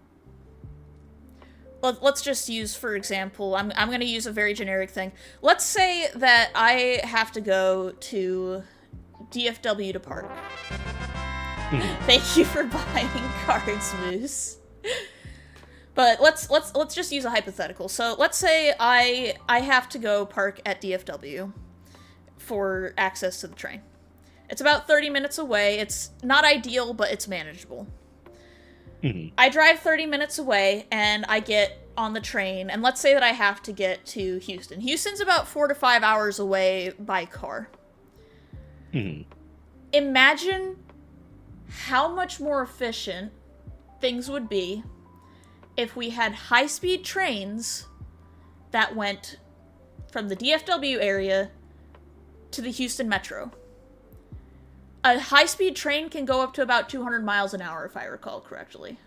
let's just use, for example, I'm going to use a very generic thing. Let's say that I have to go to DFW to park. Thank you for buying cards, Moose. But let's just use a hypothetical. So let's say I have to go park at DFW for access to the train. It's about 30 minutes away. It's not ideal, but it's manageable. I drive 30 minutes away and I get on the train, and let's say that I have to get to Houston. Houston's about 4 to 5 hours away by car. Imagine how much more efficient things would be if we had high-speed trains that went from the DFW area to the Houston Metro. A high-speed train can go up to about 200 miles an hour, if I recall correctly.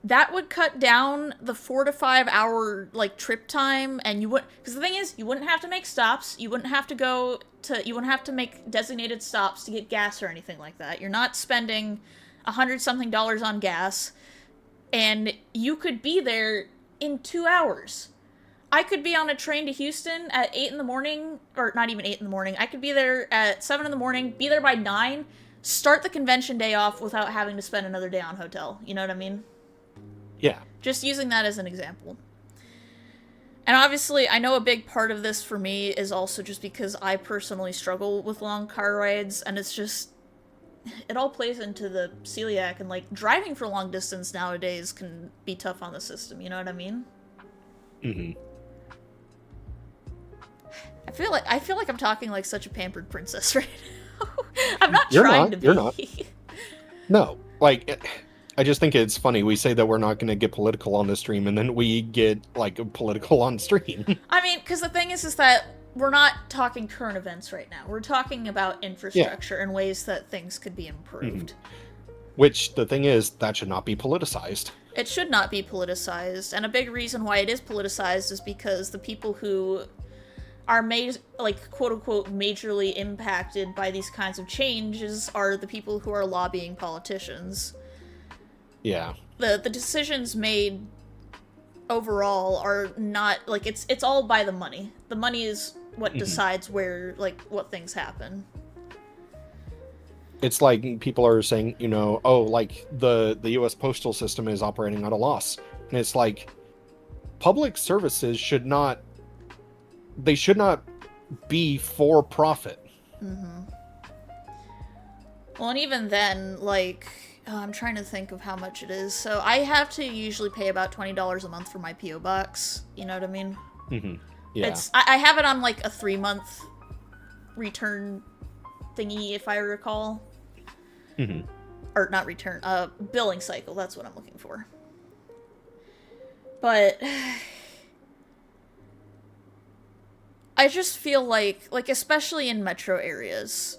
That would cut down the 4 to 5 hour, like, trip time, and you would... Because the thing is, you wouldn't have to make stops, you wouldn't have to make designated stops to get gas or anything like that. You're not spending $100-something on gas, and you could be there in 2 hours. I could be on a train to Houston at 8 in the morning, or not even 8 in the morning. I could be there at 7 in the morning, be there by 9, start the convention day off without having to spend another day on hotel. You know what I mean? Yeah. Just using that as an example. And obviously, I know a big part of this for me is also just because I personally struggle with long car rides, and it's just... It all plays into the celiac, and, like, driving for long distance nowadays can be tough on the system, you know what I mean? I feel like I'm talking like such a pampered princess right now. I'm not You're trying not. to You're not. be. No. I just think it's funny. We say that we're not going to get political on the stream, and then we get, like, political on stream. I mean, because the thing is that we're not talking current events right now. We're talking about Yeah. infrastructure and ways that things could be improved. Which, the thing is, that should not be politicized. It should not be politicized, and a big reason why it is politicized is because the people who are like quote unquote majorly impacted by these kinds of changes are the people who are lobbying politicians. Yeah. The decisions made overall are not like it's all by the money. The money is what decides where like what things happen. It's like people are saying, oh, like the U.S. postal system is operating at a loss, and it's like public services should not be for profit. Well, and even then, like, I'm trying to think of how much it is. So I have to usually pay about $20 a month for my PO box. You know what I mean? Yeah. I have it on like a 3-month return thingy, if I recall. Or not return, billing cycle. That's what I'm looking for. But I just feel like especially in metro areas,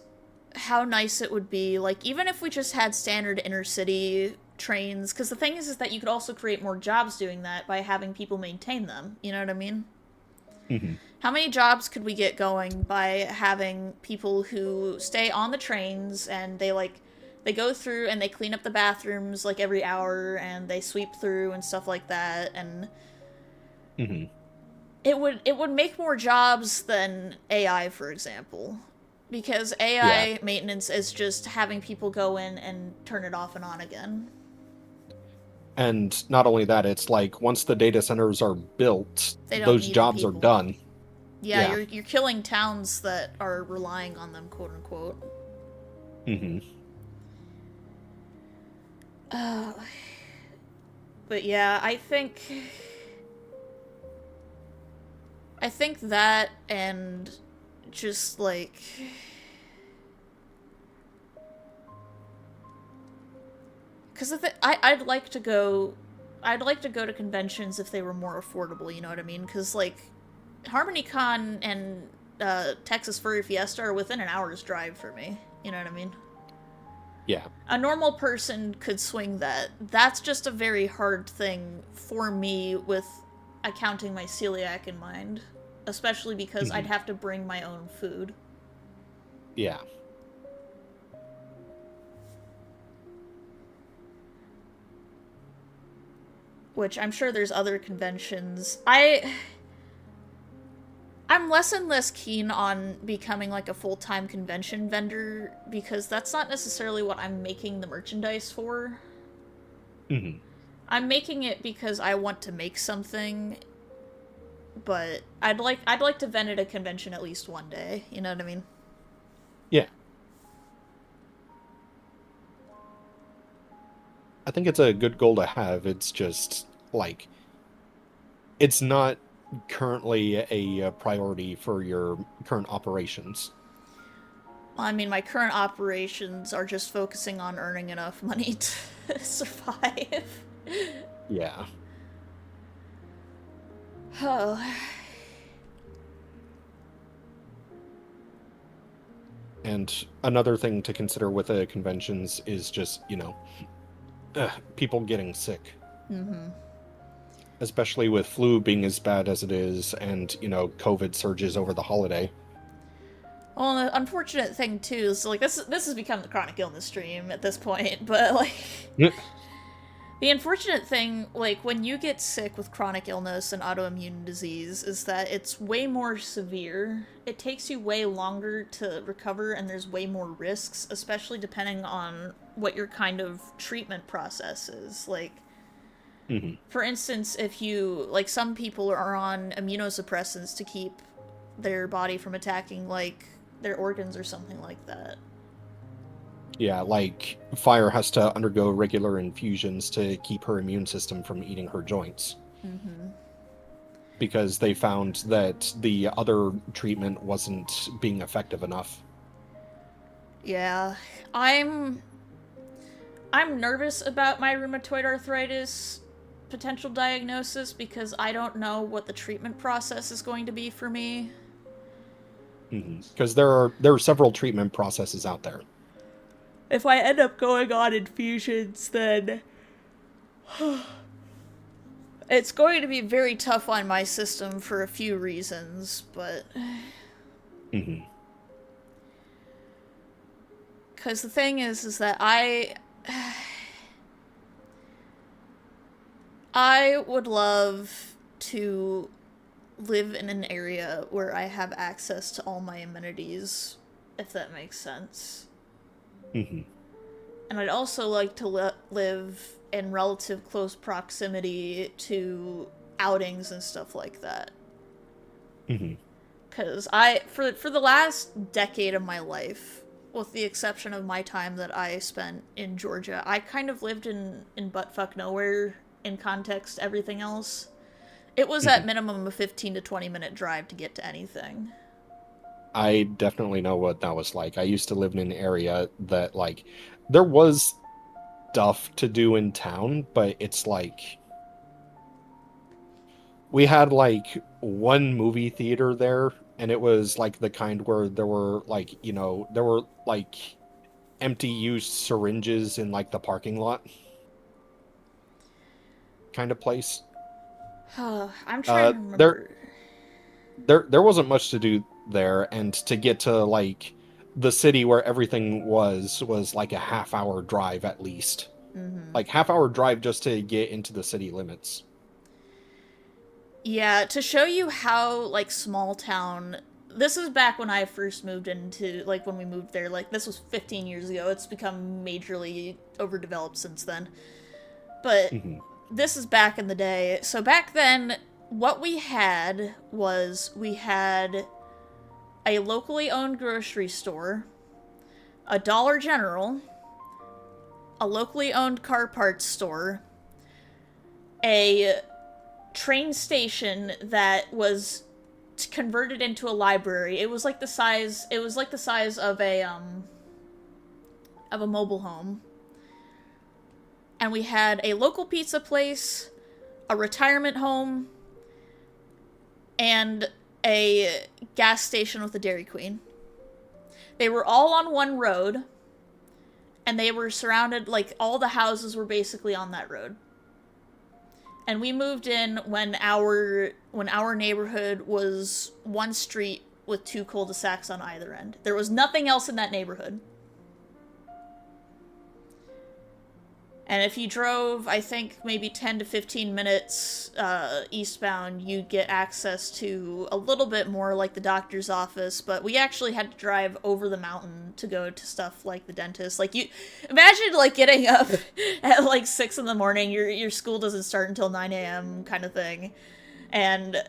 how nice it would be, like, even if we just had standard intercity trains, because the thing is that you could also create more jobs doing that by having people maintain them, you know what I mean? How many jobs could we get going by having people who stay on the trains and they go through and they clean up the bathrooms, like, every hour, and they sweep through and stuff like that, and it would make more jobs than AI, for example. Because AI maintenance is just having people go in and turn it off and on again. And not only that, it's like once the data centers are built, those jobs are done. Yeah, you're killing towns that are relying on them, quote unquote. But yeah, I think that, and just like, because I'd like to go to conventions if they were more affordable, you know what I mean? Because like HarmonyCon and Texas Furry Fiesta are within an hour's drive for me, you know what I mean? Yeah. A normal person could swing that. That's just a very hard thing for me with accounting my celiac in mind. Especially because I'd have to bring my own food. Yeah. Which I'm sure there's other conventions. I'm less and less keen on becoming like a full-time convention vendor because that's not necessarily what I'm making the merchandise for. I'm making it because I want to make something. But I'd like to vend at a convention at least one day, you know what I mean? Yeah. I think it's a good goal to have. It's just, like, it's not currently a priority for your current operations. Well, I mean, my current operations are just focusing on earning enough money to survive. Yeah. Oh. And another thing to consider with the conventions is just, people getting sick. Especially with flu being as bad as it is and, COVID surges over the holiday. Well, the unfortunate thing, too, is, like, this has become the chronic illness stream at this point, but, like... The unfortunate thing, like, when you get sick with chronic illness and autoimmune disease, is that it's way more severe. It takes you way longer to recover, and there's way more risks, especially depending on what your kind of treatment process is. Like, for instance, if you, like, some people are on immunosuppressants to keep their body from attacking, like, their organs or something like that. Yeah, like, Fire has to undergo regular infusions to keep her immune system from eating her joints. because they found that the other treatment wasn't being effective enough. Yeah. I'm I'm nervous about my rheumatoid arthritis potential diagnosis because I don't know what the treatment process is going to be for me. Because there are several treatment processes out there. If I end up going on infusions, then it's going to be very tough on my system for a few reasons, but Hmm. because the thing is that I would love to live in an area where I have access to all my amenities, if that makes sense. Hmm. And I'd also like to live in relative close proximity to outings and stuff like that. Hmm. Because for the last decade of my life, with the exception of my time that I spent in Georgia, I kind of lived in buttfuck nowhere in context to everything else. It was Hmm. at minimum a 15 to 20-minute drive to get to anything. I definitely know what that was like. I used to live in an area that, like, there was stuff to do in town, but it's like we had like one movie theater there, and it was like the kind where there were like, there were like empty used syringes in like the parking lot kind of place. I'm trying to There remember. there wasn't much to do there, and to get to like the city where everything was like a half-hour drive at least. Like half-hour drive just to get into the city limits. Yeah, to show you how, like, small town. This is back when I first moved into, like, when we moved there. Like, this was 15 years ago. It's become majorly overdeveloped since then. But Hmm. this is back in the day. So back then, what we had was we had a locally owned grocery store, a Dollar General, a locally owned car parts store, a train station that was converted into a library. It was like the size. It was like the size of a mobile home. And we had a local pizza place, a retirement home, and a gas station with a Dairy Queen. They were all on one road, and they were surrounded, like, all the houses were basically on that road. And we moved in when our neighborhood was one street with two cul-de-sacs on either end. There was nothing else in that neighborhood. And if you drove, I think, maybe 10 to 15 minutes eastbound, you'd get access to a little bit more, like the doctor's office, but we actually had to drive over the mountain to go to stuff like the dentist. Like, you imagine, like, getting up at, like, 6 in the morning, your school doesn't start until 9 a.m. kind of thing, and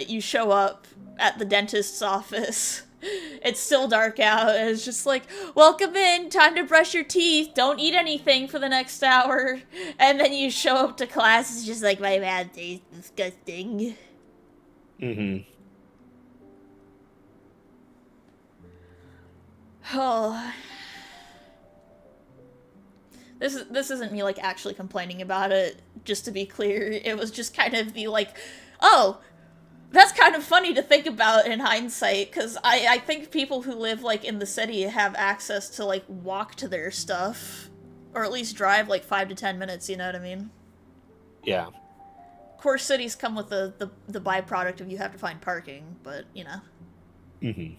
you show up at the dentist's office. It's still dark out, and it's just like, welcome in, time to brush your teeth, don't eat anything for the next hour. And then you show up to class, it's just like, my mouth tastes disgusting. Hmm. Oh. This isn't me, like, actually complaining about it, just to be clear. It was just kind of the, like, oh, that's kind of funny to think about in hindsight, because I think people who live, like, in the city have access to, like, walk to their stuff. Or at least drive, like, 5 to 10 minutes, you know what I mean? Yeah. Of course, cities come with the byproduct of you have to find parking, but, you know. Hmm.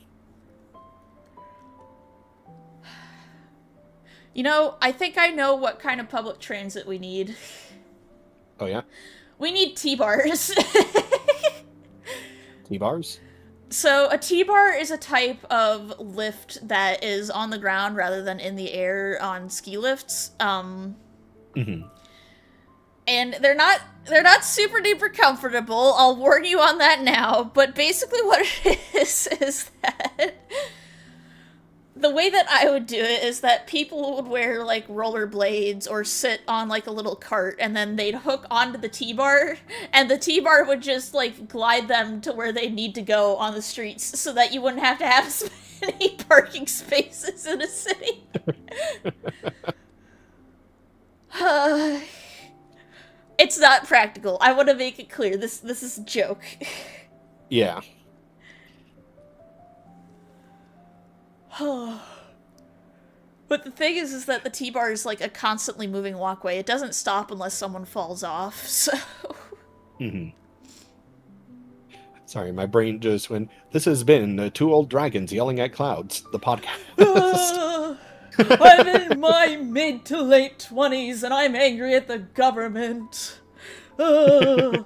You know, I think I know what kind of public transit we need. Oh yeah. We need T-bars. T-bars. So, a T-bar is a type of lift that is on the ground rather than in the air on ski lifts. Hmm. And they're not super duper comfortable. I'll warn you on that now. But basically, what it is that The way that I would do it is that people would wear like rollerblades or sit on like a little cart, and then they'd hook onto the T-bar, and the T-bar would just like glide them to where they need to go on the streets, so that you wouldn't have to have as many parking spaces in a city. It's not practical. I want to make it clear. This is a joke. Yeah. But the thing is that the T-bar is like a constantly moving walkway. It doesn't stop unless someone falls off, so... Mm-hmm. Sorry, my brain just went, this has been Two Old Dragons Yelling at Clouds, the podcast. I'm in my mid to late 20s and I'm angry at the government. The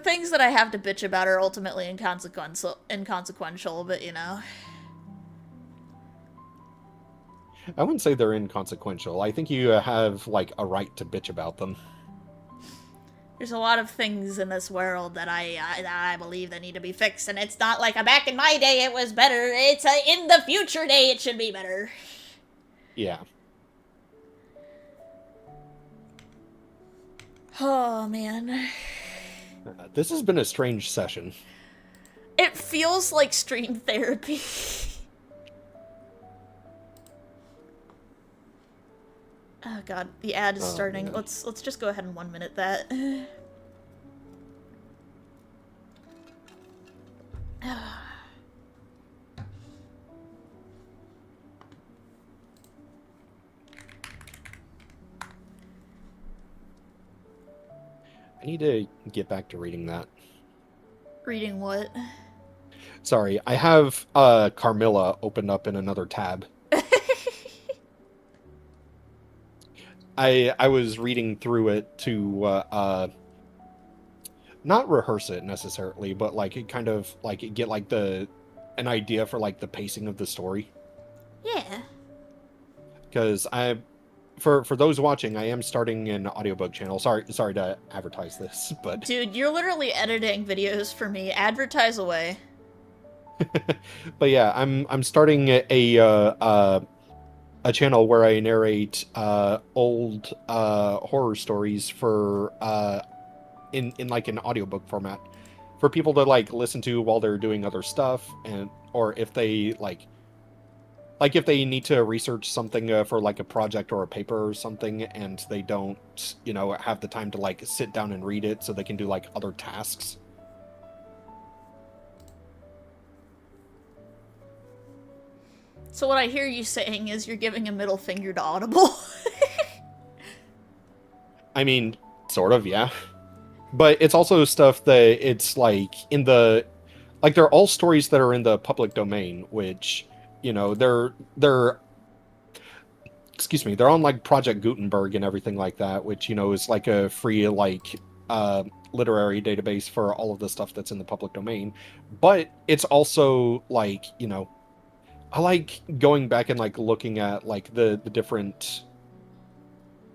things that I have to bitch about are ultimately inconsequential, but you know. I wouldn't say they're inconsequential. I think you have, like, a right to bitch about them. There's a lot of things in this world that I believe that need to be fixed, and it's not like a back in my day it was better. It's a in the future day it should be better. Yeah. Oh, man. This has been a strange session. It feels like stream therapy. Oh god, the ad is starting. Man. Let's just go ahead and 1 minute that. I need to get back to reading that. Reading what? Sorry, I have Carmilla opened up in another tab. I was reading through it to not rehearse it necessarily, but like it kind of like get like an idea for like the pacing of the story. Yeah. Because for those watching, I am starting an audiobook channel. Sorry to advertise this, but Dude, you're literally editing videos for me. Advertise away. but yeah, I'm starting a channel where I narrate old horror stories for in like an audiobook format for people to like listen to while they're doing other stuff, and or if they like if they need to research something for like a project or a paper or something, and they don't have the time to like sit down and read it, so they can do like other tasks. So what I hear you saying is you're giving a middle finger to Audible. I mean, sort of, yeah. But it's also stuff that it's like in the like they're all stories that are in the public domain, which they're excuse me, they're on like Project Gutenberg and everything like that, which is like a free like literary database for all of the stuff that's in the public domain. But it's also like I like going back and like looking at like the different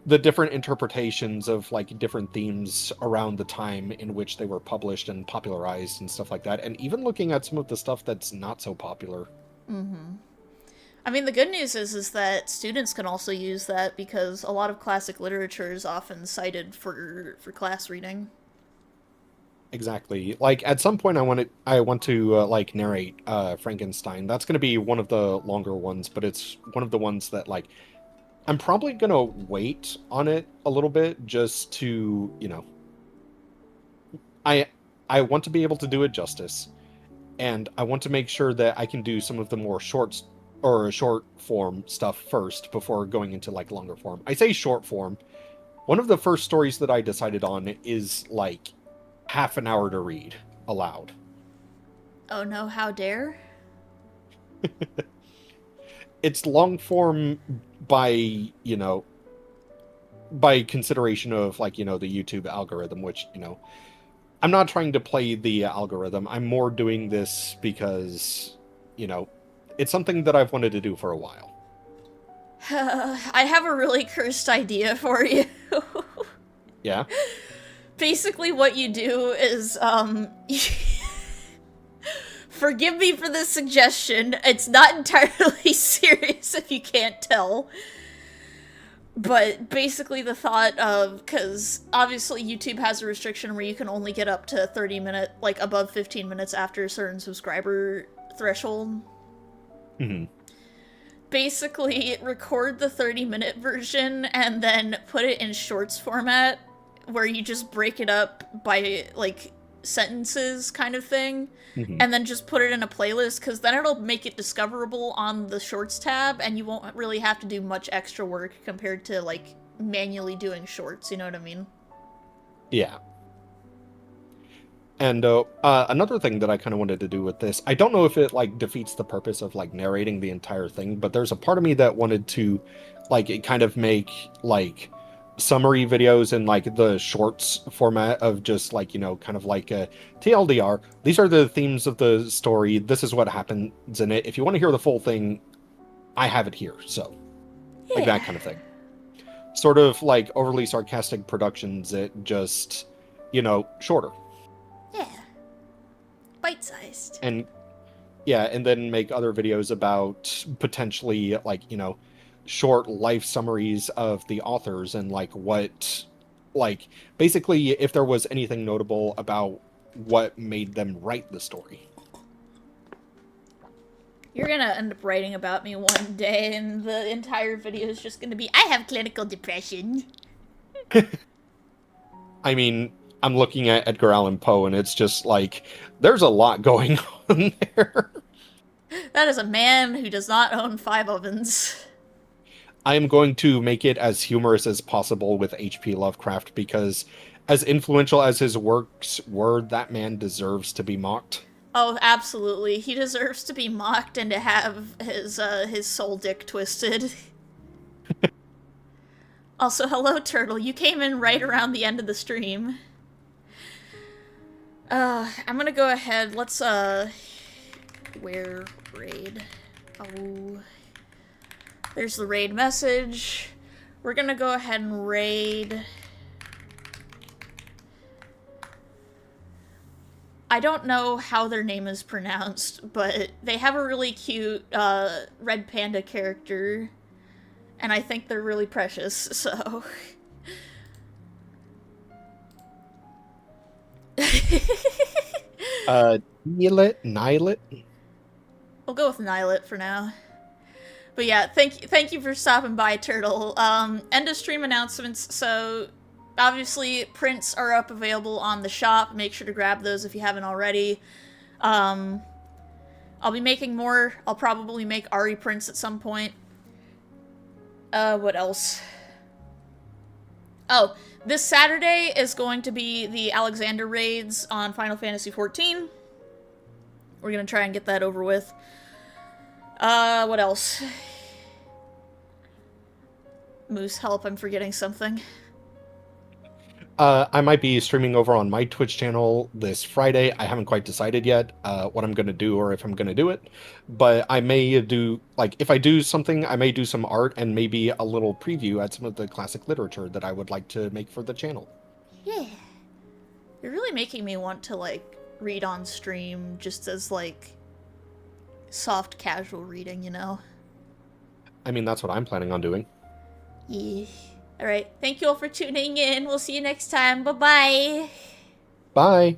interpretations of like different themes around the time in which they were published and popularized and stuff like that, and even looking at some of the stuff that's not so popular. Mm-hmm. I mean, the good news is that students can also use that, because a lot of classic literature is often cited for class reading. Exactly. Like at some point I want to like narrate Frankenstein. That's going to be one of the longer ones, but it's one of the ones that like I'm probably going to wait on it a little bit just to, I want to be able to do it justice, and I want to make sure that I can do some of the more short form stuff first before going into like longer form. I say short form. One of the first stories that I decided on is like half an hour to read aloud. Oh no, how dare? It's long form by consideration of like the YouTube algorithm, which I'm not trying to play the algorithm. I'm more doing this because it's something that I've wanted to do for a while. I have a really cursed idea for you. Yeah. forgive me for this suggestion. It's not entirely serious if you can't tell. But basically the thought of, because obviously YouTube has a restriction where you can only get up to 30-minute, like above 15 minutes after a certain subscriber threshold. Mm-hmm. Basically record the 30-minute version and then put it in shorts format where you just break it up by like sentences kind of thing, Mm-hmm. and then just put it in a playlist, because then it'll make it discoverable on the shorts tab and you won't really have to do much extra work compared to like manually doing shorts, you know what I mean? Yeah. And another thing that I kind of wanted to do with this, I don't know if it like defeats the purpose of like narrating the entire thing, but there's a part of me that wanted to like it kind of make like summary videos in like the shorts format of just like, you know, kind of like a TLDR. These are the themes of the story. This is what happens in it. If you want to hear the full thing, I have it here. So like that kind of thing. Sort of like overly sarcastic productions that just, you know, shorter. Yeah. Bite-sized. And yeah, and then make other videos about potentially like, you know, short life summaries of the authors and like what, like basically if there was anything notable about what made them write the story. You're gonna end up writing about me one day and the entire video is just gonna be, I have clinical depression. I mean, I'm looking at Edgar Allan Poe and it's just like there's a lot going on there. That is a man who does not own 5 ovens. I am going to make it as humorous as possible with H.P. Lovecraft because as influential as his works were, that man deserves to be mocked. Oh, absolutely. He deserves to be mocked and to have his soul dick twisted. Also, hello, Turtle. You came in right around the end of the stream. I'm gonna go ahead. Let's, where raid? Oh. There's the raid message. We're gonna go ahead and raid. I don't know how their name is pronounced, but they have a really cute red panda character, and I think they're really precious, so... Nilet? We'll go with Nilet for now. But yeah, thank you for stopping by, Turtle. End of stream announcements. So obviously prints are up available on the shop. Make sure to grab those if you haven't already. I'll be making more. I'll probably make Ari prints at some point. What else? Oh, this Saturday is going to be the Alexander raids on Final Fantasy XIV. We're gonna try and get that over with. What else? Moose, help, I'm forgetting something. I might be streaming over on my Twitch channel this Friday. I haven't quite decided yet what I'm going to do or if I'm going to do it. But I may do, like, if I do something, I may do some art and maybe a little preview at some of the classic literature that I would like to make for the channel. Yeah. You're really making me want to, like, read on stream just as, like, soft casual reading, you know? I mean, that's what I'm planning on doing. Yeah. Alright, thank you all for tuning in. We'll see you next time. Bye-bye. Bye.